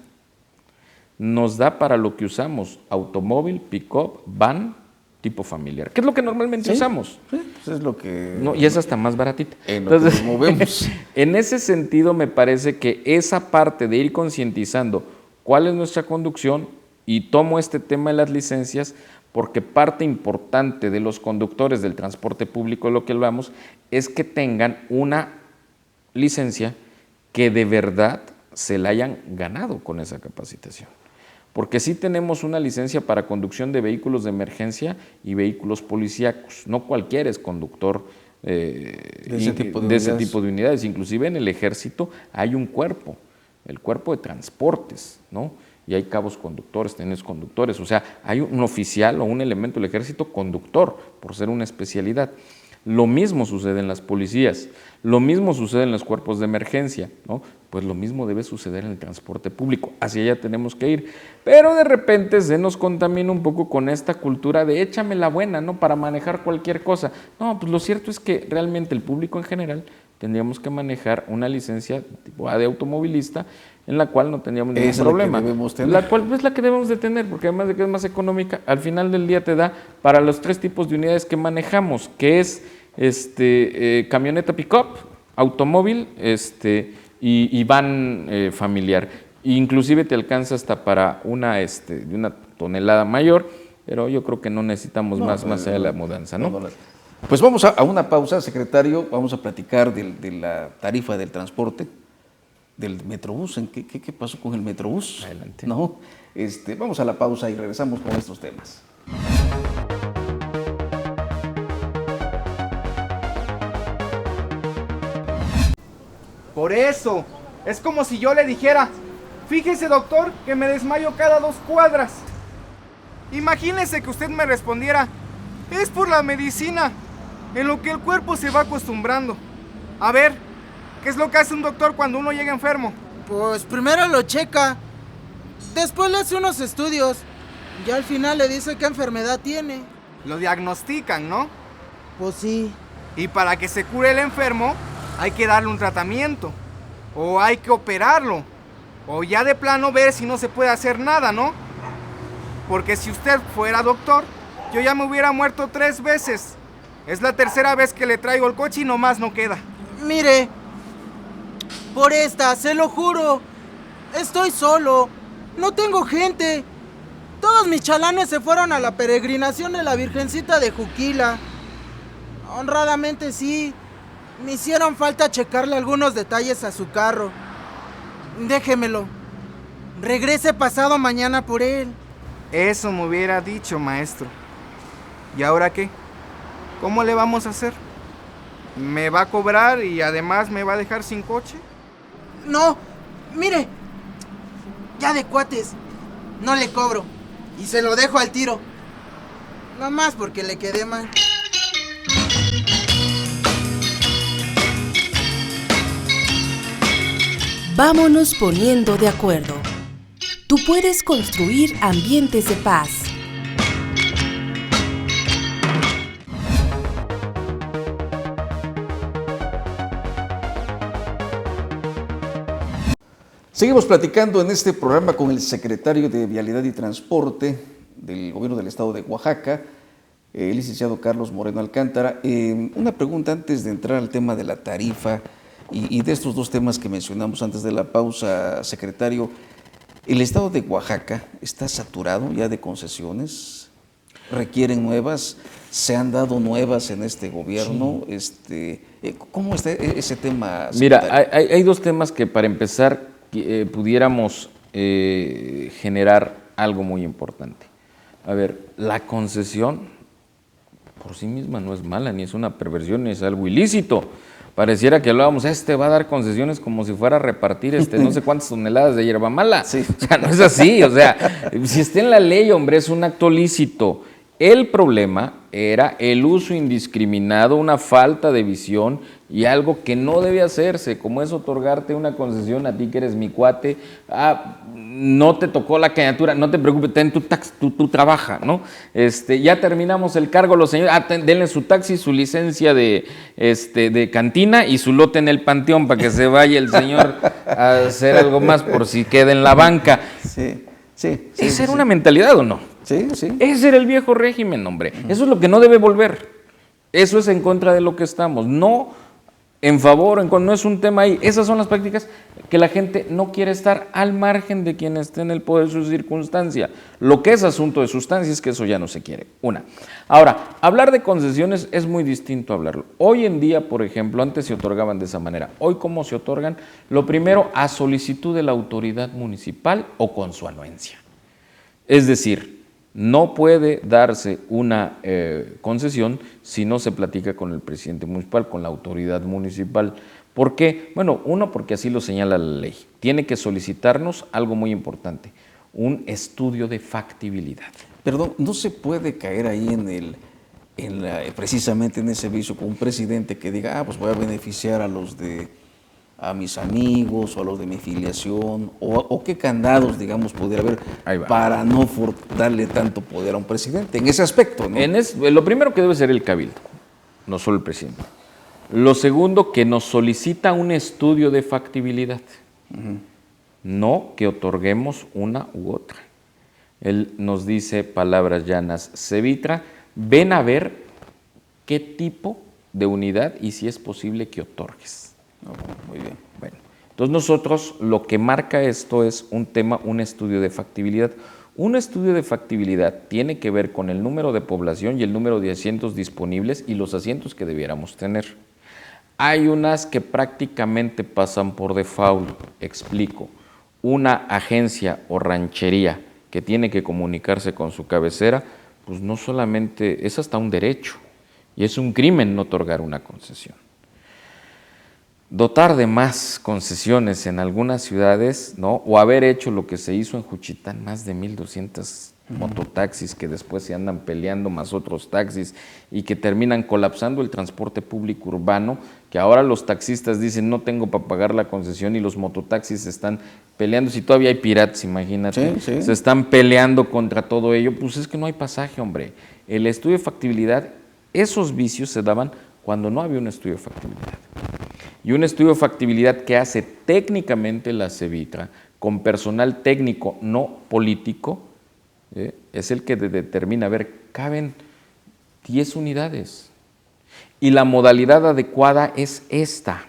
nos da para lo que usamos, automóvil, pick-up, van, tipo familiar, que es lo que normalmente usamos. Sí, pues es lo que... No, y es hasta más baratita. En lo Entonces, que nos movemos. En ese sentido, me parece que esa parte de ir concientizando cuál es nuestra conducción, y tomo este tema de las licencias, porque parte importante de los conductores del transporte público, de lo que hablamos, es que tengan una licencia que de verdad se la hayan ganado con esa capacitación. Porque sí tenemos una licencia para conducción de vehículos de emergencia y vehículos policíacos. No cualquiera es conductor de ese tipo de unidades. Inclusive en el ejército hay un cuerpo, el cuerpo de transportes, ¿no? Y hay cabos conductores, tenientes conductores. O sea, hay un oficial o un elemento del ejército conductor, por ser una especialidad. Lo mismo sucede en las policías, lo mismo sucede en los cuerpos de emergencia, ¿no? Pues lo mismo debe suceder en el transporte público, hacia allá tenemos que ir. Pero de repente se nos contamina un poco con esta cultura de échame la buena, ¿no? Para manejar cualquier cosa. No, pues lo cierto es que realmente el público en general tendríamos que manejar una licencia tipo A de automovilista, en la cual no tendríamos ningún problema. La cual es la que debemos de tener, porque además de que es más económica, al final del día te da para los 3 tipos de unidades que manejamos, que es camioneta pick-up, automóvil y van familiar. Inclusive te alcanza hasta para una de una tonelada mayor, pero yo creo que no necesitamos más allá de la mudanza, ¿no? Pues vamos a una pausa, secretario. Vamos a platicar de la tarifa del transporte, del Metrobús. ¿Qué pasó con el Metrobús? Adelante. No, vamos a la pausa y regresamos con estos temas. Por eso, es como si yo le dijera, fíjese doctor que me desmayo cada 2 cuadras. Imagínese que usted me respondiera, es por la medicina, en lo que el cuerpo se va acostumbrando. A ver, ¿qué es lo que hace un doctor cuando uno llega enfermo? Pues primero lo checa, después le hace unos estudios y al final le dice qué enfermedad tiene. Lo diagnostican, ¿no? Pues sí. Y para que se cure el enfermo, hay que darle un tratamiento, o hay que operarlo, o ya de plano ver si no se puede hacer nada, ¿no? Porque si usted fuera doctor, yo ya me hubiera muerto 3 veces. Es la 3ª vez que le traigo el coche y nomás no queda. Mire, por esta, se lo juro, estoy solo, no tengo gente. Todos mis chalanes se fueron a la peregrinación de la Virgencita de Juquila. Honradamente sí, me hicieron falta checarle algunos detalles a su carro. Déjemelo, regrese pasado mañana por él. Eso me hubiera dicho, maestro. ¿Y ahora qué? ¿Cómo le vamos a hacer? ¿Me va a cobrar y además me va a dejar sin coche? No, mire, ya de cuates, no le cobro y se lo dejo al tiro. Nomás porque le quedé mal. Vámonos poniendo de acuerdo. Tú puedes construir ambientes de paz. Seguimos platicando en este programa con el secretario de Vialidad y Transporte del Gobierno del Estado de Oaxaca, el licenciado Carlos Moreno Alcántara. Una pregunta antes de entrar al tema de la tarifa y de estos 2 temas que mencionamos antes de la pausa, secretario. ¿El Estado de Oaxaca está saturado ya de concesiones? ¿Requieren nuevas? ¿Se han dado nuevas en este gobierno? Sí. ¿Cómo está ese tema, secretario? Mira, hay 2 temas que para empezar pudiéramos generar algo muy importante. A ver, la concesión por sí misma no es mala, ni es una perversión, ni es algo ilícito. Pareciera que hablábamos, va a dar concesiones como si fuera a repartir no sé cuántas toneladas de hierba mala. Sí. O sea, no es así. O sea, si está en la ley, hombre, es un acto lícito. El problema era el uso indiscriminado, una falta de visión y algo que no debe hacerse, como es otorgarte una concesión a ti que eres mi cuate. No te tocó la cañatura, no te preocupes, ten tu taxi, tú trabaja, ¿no? Ya terminamos el cargo, los señores, denle su taxi, su licencia de cantina y su lote en el panteón para que se vaya el señor a hacer algo más por si queda en la banca. Sí. ¿Esa era una mentalidad o no? Sí. Ese era el viejo régimen, hombre. Eso es lo que no debe volver. Eso es en contra de lo que estamos. No en favor, no es un tema ahí. Esas son las prácticas que la gente no quiere estar al margen de quien esté en el poder de su circunstancia. Lo que es asunto de sustancia es que eso ya no se quiere. Ahora, hablar de concesiones es muy distinto a hablarlo. Hoy en día, por ejemplo, antes se otorgaban de esa manera. Hoy, ¿cómo se otorgan? Lo primero, a solicitud de la autoridad municipal o con su anuencia. Es decir, no puede darse una concesión si no se platica con el presidente municipal, con la autoridad municipal. ¿Por qué? Bueno, porque así lo señala la ley. Tiene que solicitarnos algo muy importante, un estudio de factibilidad. Perdón, ¿no se puede caer ahí precisamente en ese vicio con un presidente que diga, pues voy a beneficiar a mis amigos o a los de mi filiación, o qué candados, digamos, pudiera haber para no darle tanto poder a un presidente en ese aspecto, ¿no? Lo primero que debe ser el cabildo, no solo el presidente. Lo segundo, que nos solicita un estudio de factibilidad, no que otorguemos una u otra. Él nos dice, palabras llanas, Cevitra, ven a ver qué tipo de unidad y si es posible que otorgues. Muy bien. Bueno, entonces nosotros lo que marca esto es un estudio de factibilidad. Un estudio de factibilidad tiene que ver con el número de población y el número de asientos disponibles y los asientos que debiéramos tener. Hay unas que prácticamente pasan por default. Explico. Una agencia o ranchería que tiene que comunicarse con su cabecera, pues no solamente, es hasta un derecho y es un crimen no otorgar una concesión. Dotar de más concesiones en algunas ciudades, ¿no? O haber hecho lo que se hizo en Juchitán, más de 1,200 mototaxis que después se andan peleando, más otros taxis, y que terminan colapsando el transporte público urbano, que ahora los taxistas dicen no tengo para pagar la concesión y los mototaxis se están peleando, si todavía hay piratas, imagínate, Sí. se están peleando contra todo ello, pues es que no hay pasaje, hombre. El estudio de factibilidad, esos vicios se daban cuando no había un estudio de factibilidad. Y un estudio de factibilidad que hace técnicamente la Cevitra, con personal técnico, no político, es el que determina, a ver, caben 10 unidades. Y la modalidad adecuada es esta,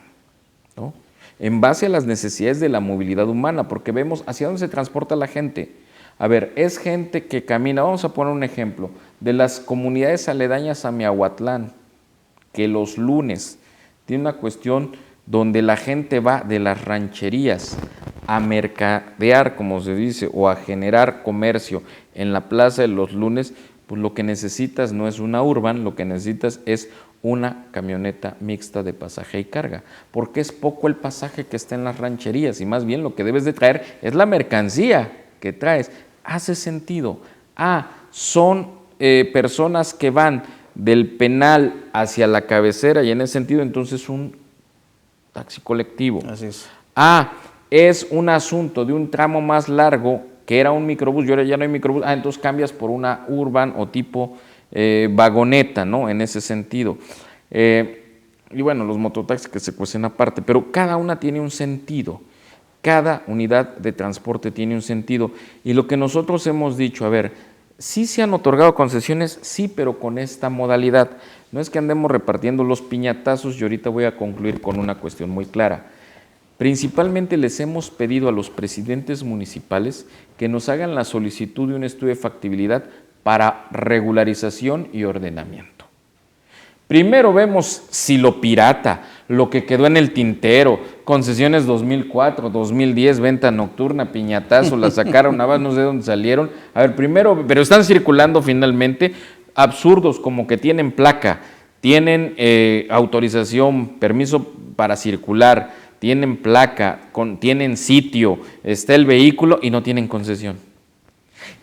¿no? En base a las necesidades de la movilidad humana, porque vemos hacia dónde se transporta la gente. A ver, es gente que camina, vamos a poner un ejemplo, de las comunidades aledañas a Miahuatlán, que los lunes tiene una cuestión donde la gente va de las rancherías a mercadear, como se dice, o a generar comercio en la plaza de los lunes, pues lo que necesitas no es una urban, lo que necesitas es una camioneta mixta de pasaje y carga, porque es poco el pasaje que está en las rancherías y más bien lo que debes de traer es la mercancía que traes. Hace sentido. Son personas que van del Penal hacia la cabecera y en ese sentido entonces un taxi colectivo. Así es. Es un asunto de un tramo más largo que era un microbús y ahora ya no hay microbús, entonces cambias por una urban o tipo vagoneta, ¿no? En ese sentido. Y bueno, los mototaxis que se cuecen aparte, pero cada una tiene un sentido. Cada unidad de transporte tiene un sentido. Y lo que nosotros hemos dicho, a ver, sí se han otorgado concesiones, sí, pero con esta modalidad. No es que andemos repartiendo los piñatazos y ahorita voy a concluir con una cuestión muy clara. Principalmente les hemos pedido a los presidentes municipales que nos hagan la solicitud de un estudio de factibilidad para regularización y ordenamiento. Primero vemos si lo pirata, lo que quedó en el tintero, concesiones 2004, 2010, venta nocturna, piñatazo, la sacaron, nada más no sé de dónde salieron. A ver, primero, pero están circulando finalmente absurdos como que tienen placa, tienen autorización, permiso para circular, tienen placa, tienen sitio, está el vehículo y no tienen concesión.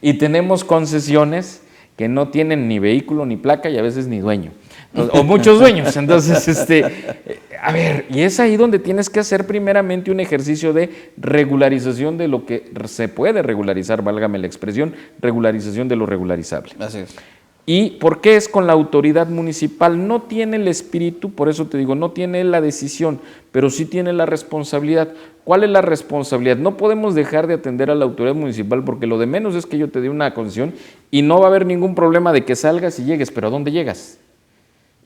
Y tenemos concesiones que no tienen ni vehículo ni placa y a veces ni dueño. O muchos dueños. Entonces, a ver, y es ahí donde tienes que hacer primeramente un ejercicio de regularización de lo que se puede regularizar, válgame la expresión, regularización de lo regularizable. Así es. ¿Y por qué es con la autoridad municipal? No tiene el espíritu, por eso te digo, no tiene la decisión, pero sí tiene la responsabilidad. ¿Cuál es la responsabilidad? No podemos dejar de atender a la autoridad municipal porque lo de menos es que yo te dé una concesión y no va a haber ningún problema de que salgas y llegues, pero ¿a dónde llegas?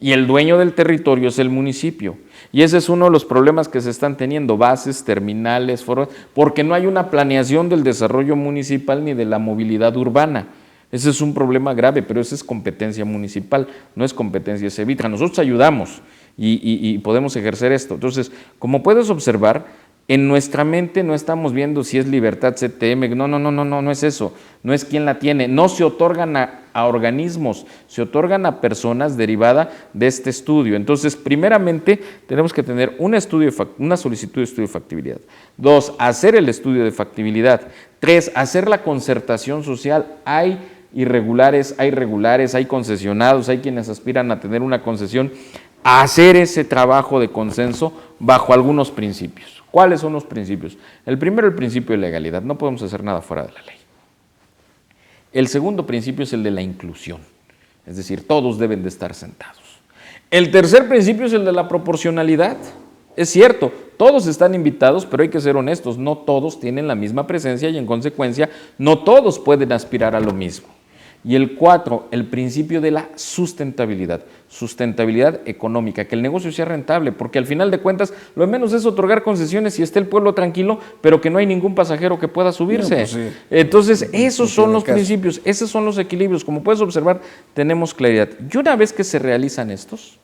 Y el dueño del territorio es el municipio. Y ese es uno de los problemas que se están teniendo, bases, terminales, porque no hay una planeación del desarrollo municipal ni de la movilidad urbana. Ese es un problema grave, pero esa es competencia municipal, no es competencia Cevitra. Nosotros ayudamos y podemos ejercer esto. Entonces, como puedes observar, en nuestra mente no estamos viendo si es libertad CTM, no es eso, no es quién la tiene, no se otorgan a organismos, se otorgan a personas derivada de este estudio. Entonces, primeramente, tenemos que tener una solicitud de estudio de factibilidad. 2, hacer el estudio de factibilidad. 3, hacer la concertación social. Hay irregulares, hay regulares, hay concesionados, hay quienes aspiran a tener una concesión, a hacer ese trabajo de consenso bajo algunos principios. ¿Cuáles son los principios? El primero, el principio de legalidad. No podemos hacer nada fuera de la ley. El segundo principio es el de la inclusión. Es decir, todos deben de estar sentados. El tercer principio es el de la proporcionalidad. Es cierto, todos están invitados, pero hay que ser honestos, no todos tienen la misma presencia y en consecuencia no todos pueden aspirar a lo mismo. Y el 4, el principio de la sustentabilidad económica, que el negocio sea rentable, porque al final de cuentas lo menos es otorgar concesiones y esté el pueblo tranquilo, pero que no hay ningún pasajero que pueda subirse. No, pues sí. Entonces, esos son los caso. principios, esos son los equilibrios. Como puedes observar, tenemos claridad. Y una vez que se realizan estos,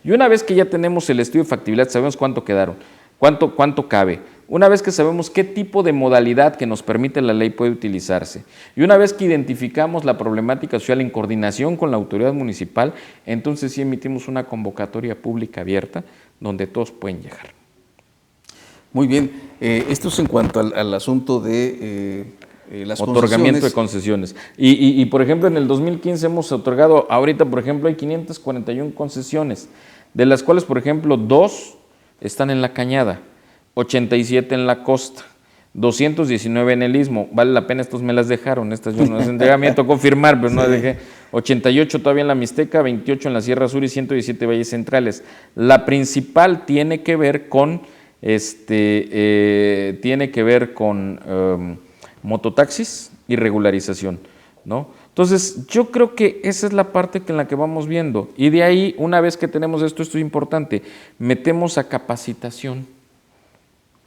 y una vez que ya tenemos el estudio de factibilidad, sabemos cuánto quedaron, cuánto cabe, una vez que sabemos qué tipo de modalidad que nos permite la ley puede utilizarse, y una vez que identificamos la problemática social en coordinación con la autoridad municipal, entonces sí emitimos una convocatoria pública abierta donde todos pueden llegar. Muy bien, esto es en cuanto al asunto de las Otorgamiento de concesiones. concesiones. Y, por ejemplo, en el 2015 hemos otorgado, ahorita, por ejemplo, hay 541 concesiones, de las cuales, por ejemplo, 2 están en la Cañada, 87 en la costa, 219 en el Istmo. Vale la pena, estos me las dejaron, estas yo no las entregué, me tocó firmar, pero no dejé. 88 todavía en la Mixteca, 28 en la Sierra Sur y 117 valles centrales. La principal tiene que ver con mototaxis y regularización, ¿no? Entonces, yo creo que esa es la parte en la que vamos viendo. Y de ahí, una vez que tenemos esto es importante, metemos a capacitación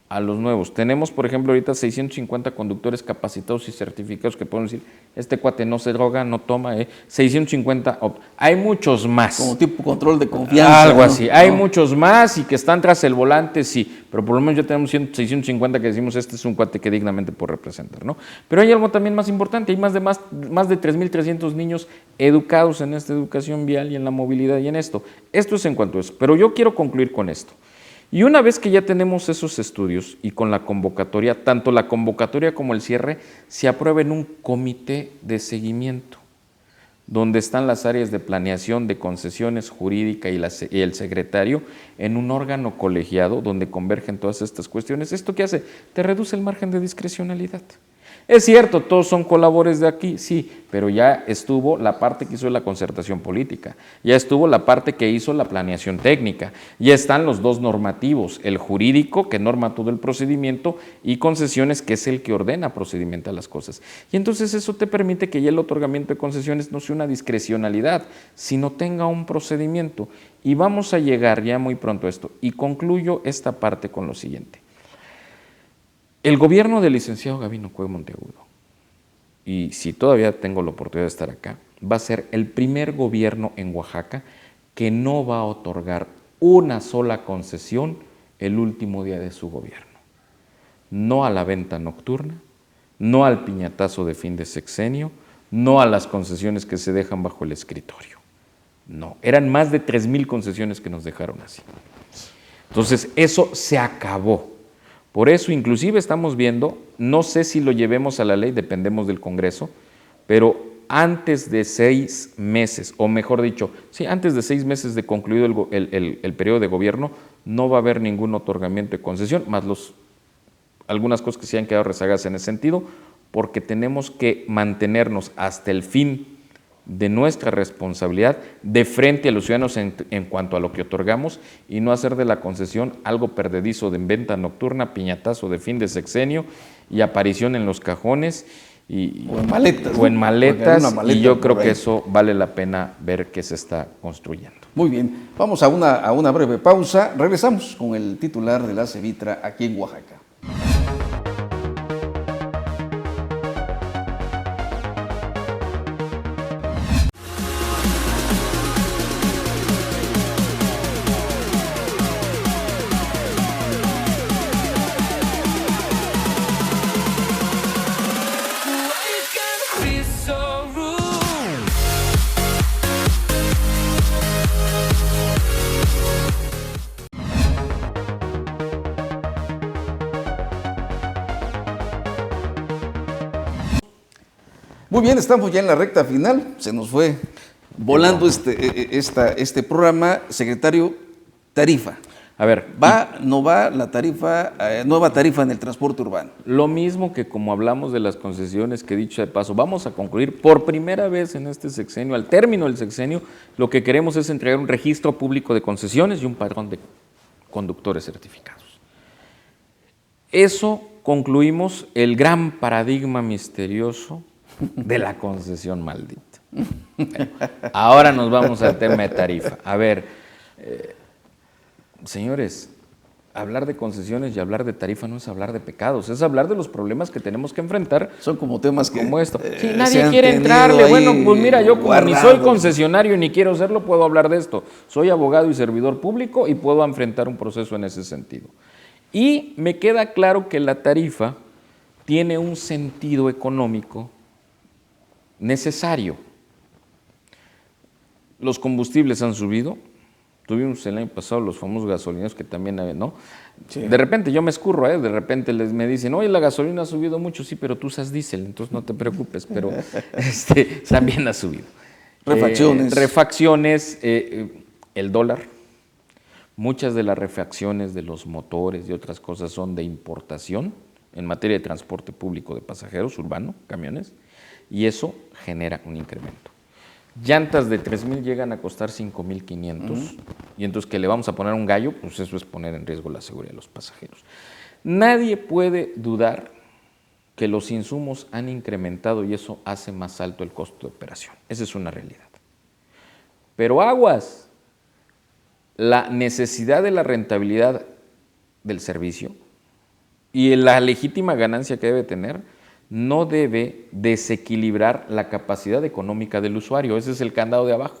a los nuevos. Tenemos, por ejemplo, ahorita 650 conductores capacitados y certificados que pueden decir, este cuate no se droga, no toma, 650, hay muchos más. Como tipo control de confianza. Algo ¿no? así, hay muchos más y que están tras el volante, sí, pero por lo menos ya tenemos 650 que decimos, este es un cuate que dignamente puede representar, ¿no? Pero hay algo también más importante, hay más de 3.300 niños educados en esta educación vial y en la movilidad y en esto. Esto es en cuanto a eso, pero yo quiero concluir con esto. Y una vez que ya tenemos esos estudios y con la convocatoria, tanto la convocatoria como el cierre, se aprueba en un comité de seguimiento, donde están las áreas de planeación, de concesiones jurídica y el secretario, en un órgano colegiado donde convergen todas estas cuestiones. ¿Esto qué hace? Te reduce el margen de discrecionalidad. Es cierto, todos son colaboradores de aquí, sí, pero ya estuvo la parte que hizo la concertación política, ya estuvo la parte que hizo la planeación técnica, ya están los dos normativos, el jurídico que norma todo el procedimiento y concesiones que es el que ordena procedimiento a las cosas. Y entonces eso te permite que ya el otorgamiento de concesiones no sea una discrecionalidad, sino tenga un procedimiento. Y vamos a llegar ya muy pronto a esto. Y concluyo esta parte con lo siguiente. El gobierno del licenciado Gabino Cue Monteagudo, y si todavía tengo la oportunidad de estar acá, va a ser el primer gobierno en Oaxaca que no va a otorgar una sola concesión el último día de su gobierno. No a la venta nocturna, no al piñatazo de fin de sexenio, no a las concesiones que se dejan bajo el escritorio. No, eran más de 3,000 concesiones que nos dejaron así. Entonces, eso se acabó. Por eso, inclusive estamos viendo, no sé si lo llevemos a la ley, dependemos del Congreso, pero antes de 6 meses, o mejor dicho, sí, antes de 6 meses de concluido el periodo de gobierno, no va a haber ningún otorgamiento de concesión, más algunas cosas que se han quedado rezagadas en ese sentido, porque tenemos que mantenernos hasta el fin de nuestra responsabilidad de frente a los ciudadanos en cuanto a lo que otorgamos y no hacer de la concesión algo perdedizo de venta nocturna, piñatazo de fin de sexenio y aparición en los cajones o en maletas. O en maletas, y yo creo que eso vale la pena ver que se está construyendo. Muy bien, vamos a una breve pausa, regresamos con el titular de la Cevitra aquí en Oaxaca. Muy bien, estamos ya en la recta final, se nos fue volando este programa. Secretario, tarifa. A ver, ¿No va la tarifa, nueva tarifa en el transporte urbano? lo mismo que como hablamos de las concesiones, que dicho de paso, vamos a concluir por primera vez en este sexenio, al término del sexenio, lo que queremos es entregar un registro público de concesiones y un padrón de conductores certificados. Eso concluimos el gran paradigma misterioso de la concesión maldita. Ahora nos vamos al tema de tarifa. A ver, señores, hablar de concesiones y hablar de tarifa no es hablar de pecados, es hablar de los problemas que tenemos que enfrentar. Son como temas que como esto. Sí, se nadie han quiere tenido entrarle. ahí Bueno, pues mira, yo como ni soy guardados. concesionario ni quiero serlo, puedo hablar de esto. Soy abogado y servidor público y puedo enfrentar un proceso en ese sentido. Y me queda claro que la tarifa tiene un sentido económico necesario. Los combustibles han subido. Tuvimos el año pasado los famosos gasolineros que también, ¿no? Sí. De repente yo me escurro, de repente me dicen, oye, la gasolina ha subido mucho, sí, pero tú usas diésel, entonces no te preocupes, pero también ha subido. Refacciones. Refacciones, el dólar. Muchas de las refacciones de los motores y otras cosas son de importación en materia de transporte público de pasajeros urbano, camiones, y eso genera un incremento. Llantas de 3,000 llegan a costar 5,500 y entonces que le vamos a poner un gallo, pues eso es poner en riesgo la seguridad de los pasajeros. Nadie puede dudar que los insumos han incrementado y eso hace más alto el costo de operación. Esa es una realidad. Pero aguas, la necesidad de la rentabilidad del servicio y la legítima ganancia que debe tener no debe desequilibrar la capacidad económica del usuario. Ese es el candado de abajo.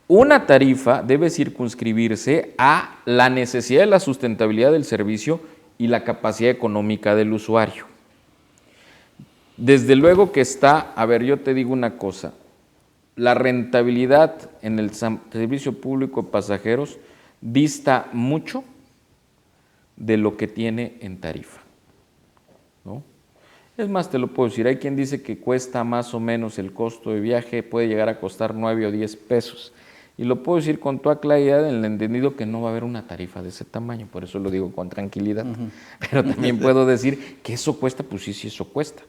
Una tarifa debe circunscribirse a la necesidad de la sustentabilidad del servicio y la capacidad económica del usuario. Desde luego que está, a ver, yo te digo una cosa, la rentabilidad en el servicio público de pasajeros dista mucho de lo que tiene en tarifa, ¿no? Es más, te lo puedo decir, hay quien dice que cuesta más o menos el costo de viaje, puede llegar a costar 9 o 10 pesos. Y lo puedo decir con toda claridad en el entendido que no va a haber una tarifa de ese tamaño, por eso lo digo con tranquilidad. Pero también puedo decir que eso cuesta, pues sí, eso cuesta.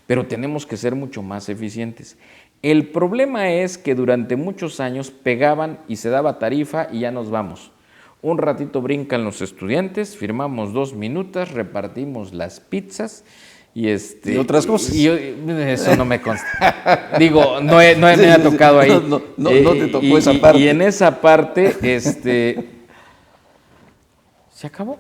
Pero tenemos que ser mucho más eficientes. El problema es que durante muchos años pegaban y se daba tarifa y ya nos vamos. Un ratito brincan los estudiantes, firmamos 2 minutos, repartimos las pizzas y otras cosas. Y eso no me consta. Digo, no me ha tocado ahí. No te tocó esa parte. Y en esa parte, se acabó.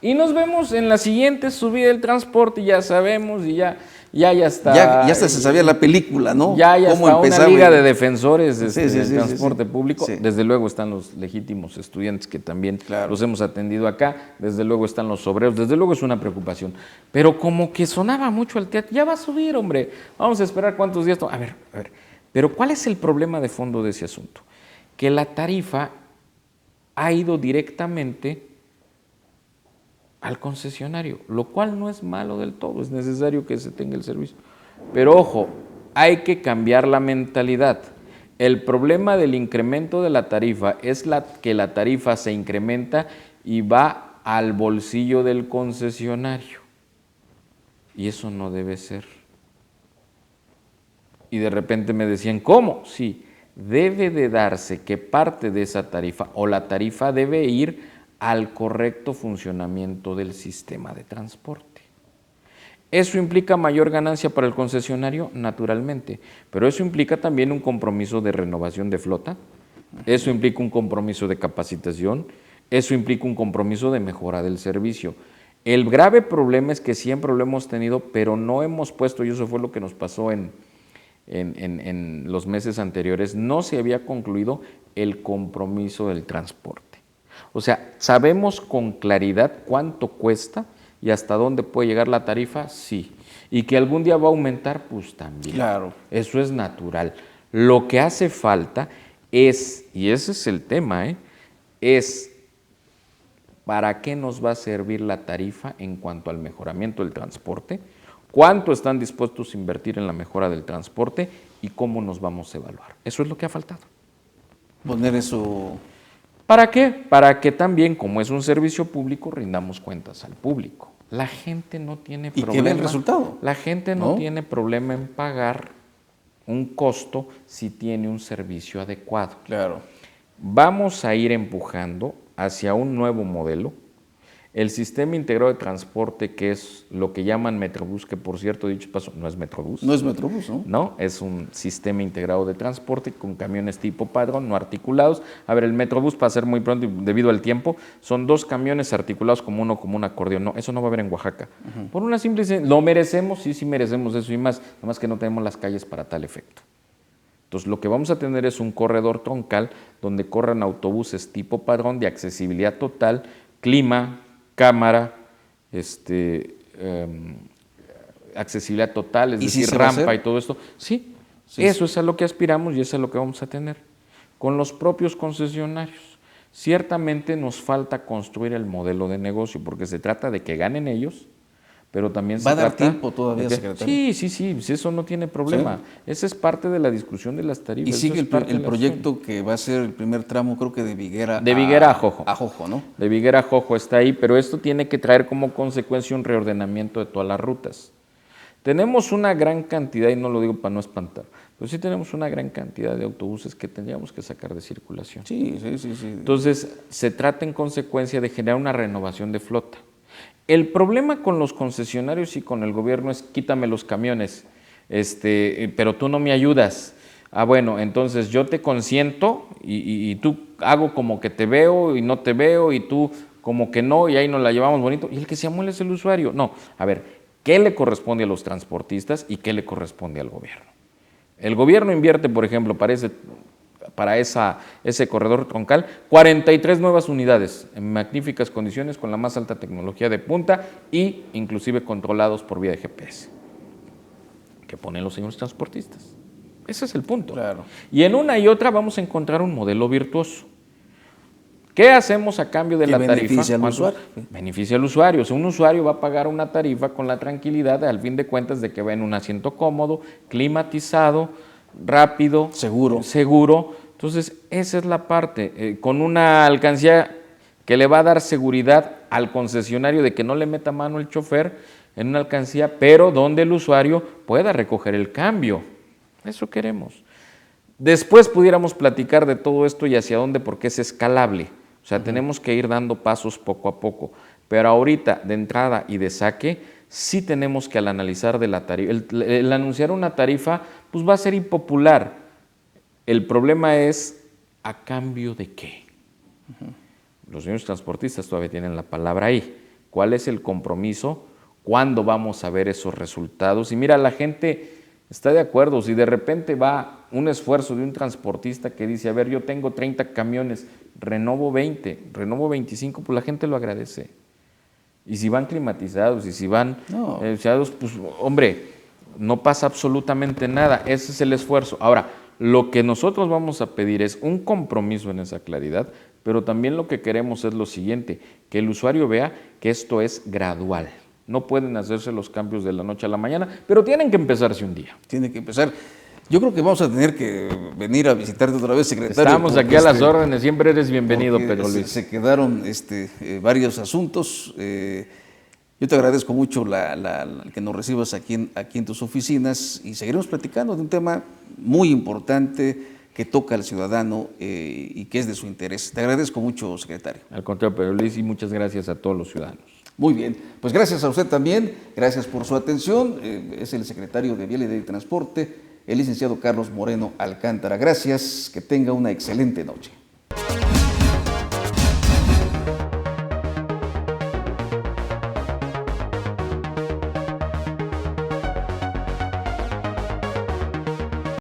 Y nos vemos en la siguiente subida del transporte, ya sabemos, y ya está. Ya hasta se sabía la película, ¿no? Ya Cómo está una empezaba liga de defensores del sí, transporte sí. público. Sí. Desde luego están los legítimos estudiantes que también Claro. los hemos atendido acá. Desde luego están los obreros. Desde luego es una preocupación. Pero como que sonaba mucho el teatro. Ya va a subir, hombre. Vamos a esperar cuántos días. A ver. Pero ¿cuál es el problema de fondo de ese asunto? Que la tarifa ha ido directamente al concesionario, lo cual no es malo del todo, es necesario que se tenga el servicio. Pero ojo, hay que cambiar la mentalidad. El problema del incremento de la tarifa es que la tarifa se incrementa y va al bolsillo del concesionario. Y eso no debe ser. Y de repente me decían, ¿cómo? Sí, debe de darse que parte de esa tarifa o la tarifa debe ir al correcto funcionamiento del sistema de transporte. ¿Eso implica mayor ganancia para el concesionario? Naturalmente, pero eso implica también un compromiso de renovación de flota, eso implica un compromiso de capacitación, eso implica un compromiso de mejora del servicio. El grave problema es que siempre lo hemos tenido, pero no hemos puesto, y eso fue lo que nos pasó en los meses anteriores, no se había concluido el compromiso del transporte. O sea, ¿sabemos con claridad cuánto cuesta y hasta dónde puede llegar la tarifa? Sí. ¿Y que algún día va a aumentar? Pues también. Claro. Eso es natural. Lo que hace falta es, y ese es el tema, es ¿para qué nos va a servir la tarifa en cuanto al mejoramiento del transporte? ¿Cuánto están dispuestos a invertir en la mejora del transporte? ¿Y cómo nos vamos a evaluar? Eso es lo que ha faltado. Poner eso ¿Para qué? Para que también, como es un servicio público, rindamos cuentas al público. La gente no tiene Y problema. que vea el resultado. La gente no tiene problema en pagar un costo si tiene un servicio adecuado. Claro. Vamos a ir empujando hacia un nuevo modelo. El sistema integrado de transporte, que es lo que llaman Metrobús, que por cierto, dicho paso, no es Metrobús. No es Metrobús, ¿no? No, es un sistema integrado de transporte con camiones tipo padrón, no articulados. A ver, el Metrobús, para ser muy pronto y debido al tiempo, son 2 camiones articulados como un acordeón. No, eso no va a haber en Oaxaca. Por una simple, lo merecemos, sí merecemos eso y más, nada más que no tenemos las calles para tal efecto. Entonces, lo que vamos a tener es un corredor troncal donde corran autobuses tipo padrón de accesibilidad total, clima, cámara, accesibilidad total, es decir, rampa y todo esto. Sí, eso es a lo que aspiramos y eso es a lo que vamos a tener con los propios concesionarios. Ciertamente nos falta construir el modelo de negocio porque se trata de que ganen ellos, pero también se trata... ¿Va a dar tiempo todavía, secretario? Sí, eso no tiene problema. ¿Sí? Esa es parte de la discusión de las tarifas. Y sigue el proyecto que va a ser el primer tramo, creo que de Viguera a Jojo. A Jojo, ¿no? De Viguera a Jojo está ahí, pero esto tiene que traer como consecuencia un reordenamiento de todas las rutas. Tenemos una gran cantidad, y no lo digo para no espantar, pero sí tenemos una gran cantidad de autobuses que tendríamos que sacar de circulación. Sí. Entonces, se trata en consecuencia de generar una renovación de flota. El problema con los concesionarios y con el gobierno es quítame los camiones, pero tú no me ayudas. Bueno, entonces yo te consiento y tú hago como que te veo y no te veo y tú como que no y ahí nos la llevamos bonito. Y el que se amuela es el usuario. No, a ver, ¿qué le corresponde a los transportistas y qué le corresponde al gobierno? El gobierno invierte, por ejemplo, para ese corredor troncal, 43 nuevas unidades en magníficas condiciones con la más alta tecnología de punta y inclusive controlados por vía de GPS, que ponen los señores transportistas. Ese es el punto. Claro. Y en una y otra vamos a encontrar un modelo virtuoso. ¿Qué hacemos a cambio de la tarifa? Beneficia al usuario. Beneficia al usuario. O sea, un usuario va a pagar una tarifa con la tranquilidad, al fin de cuentas, de que va en un asiento cómodo, climatizado, rápido, seguro. Entonces, esa es la parte, con una alcancía que le va a dar seguridad al concesionario de que no le meta mano el chofer en una alcancía, pero donde el usuario pueda recoger el cambio. Eso queremos. Después pudiéramos platicar de todo esto y hacia dónde, porque es escalable. O sea, tenemos que ir dando pasos poco a poco. Pero ahorita, de entrada y de saque, sí tenemos que al analizar de la tarifa. El anunciar una tarifa, pues va a ser impopular. El problema es, ¿a cambio de qué? Los señores transportistas todavía tienen la palabra ahí. ¿Cuál es el compromiso? ¿Cuándo vamos a ver esos resultados? Y mira, la gente está de acuerdo. Si de repente va un esfuerzo de un transportista que dice, a ver, yo tengo 30 camiones, renovo 20, renovo 25, pues la gente lo agradece. Y si van climatizados, y si van pues hombre, no pasa absolutamente nada. Ese es el esfuerzo. Ahora, lo que nosotros vamos a pedir es un compromiso en esa claridad, pero también lo que queremos es lo siguiente, que el usuario vea que esto es gradual. No pueden hacerse los cambios de la noche a la mañana, pero tienen que empezarse un día. Tiene que empezar. Yo creo que vamos a tener que venir a visitarte otra vez, secretario. Estamos aquí a las órdenes, siempre eres bienvenido, Pedro Luis. Se quedaron varios asuntos. Yo te agradezco mucho que nos recibas aquí en tus oficinas y seguiremos platicando de un tema muy importante que toca al ciudadano y que es de su interés. Te agradezco mucho, secretario. Al contrario, Pedro Luis, y muchas gracias a todos los ciudadanos. Muy bien, pues gracias a usted también, gracias por su atención. Es el secretario de Vialidad y Transporte, el licenciado Carlos Moreno Alcántara. Gracias, que tenga una excelente noche.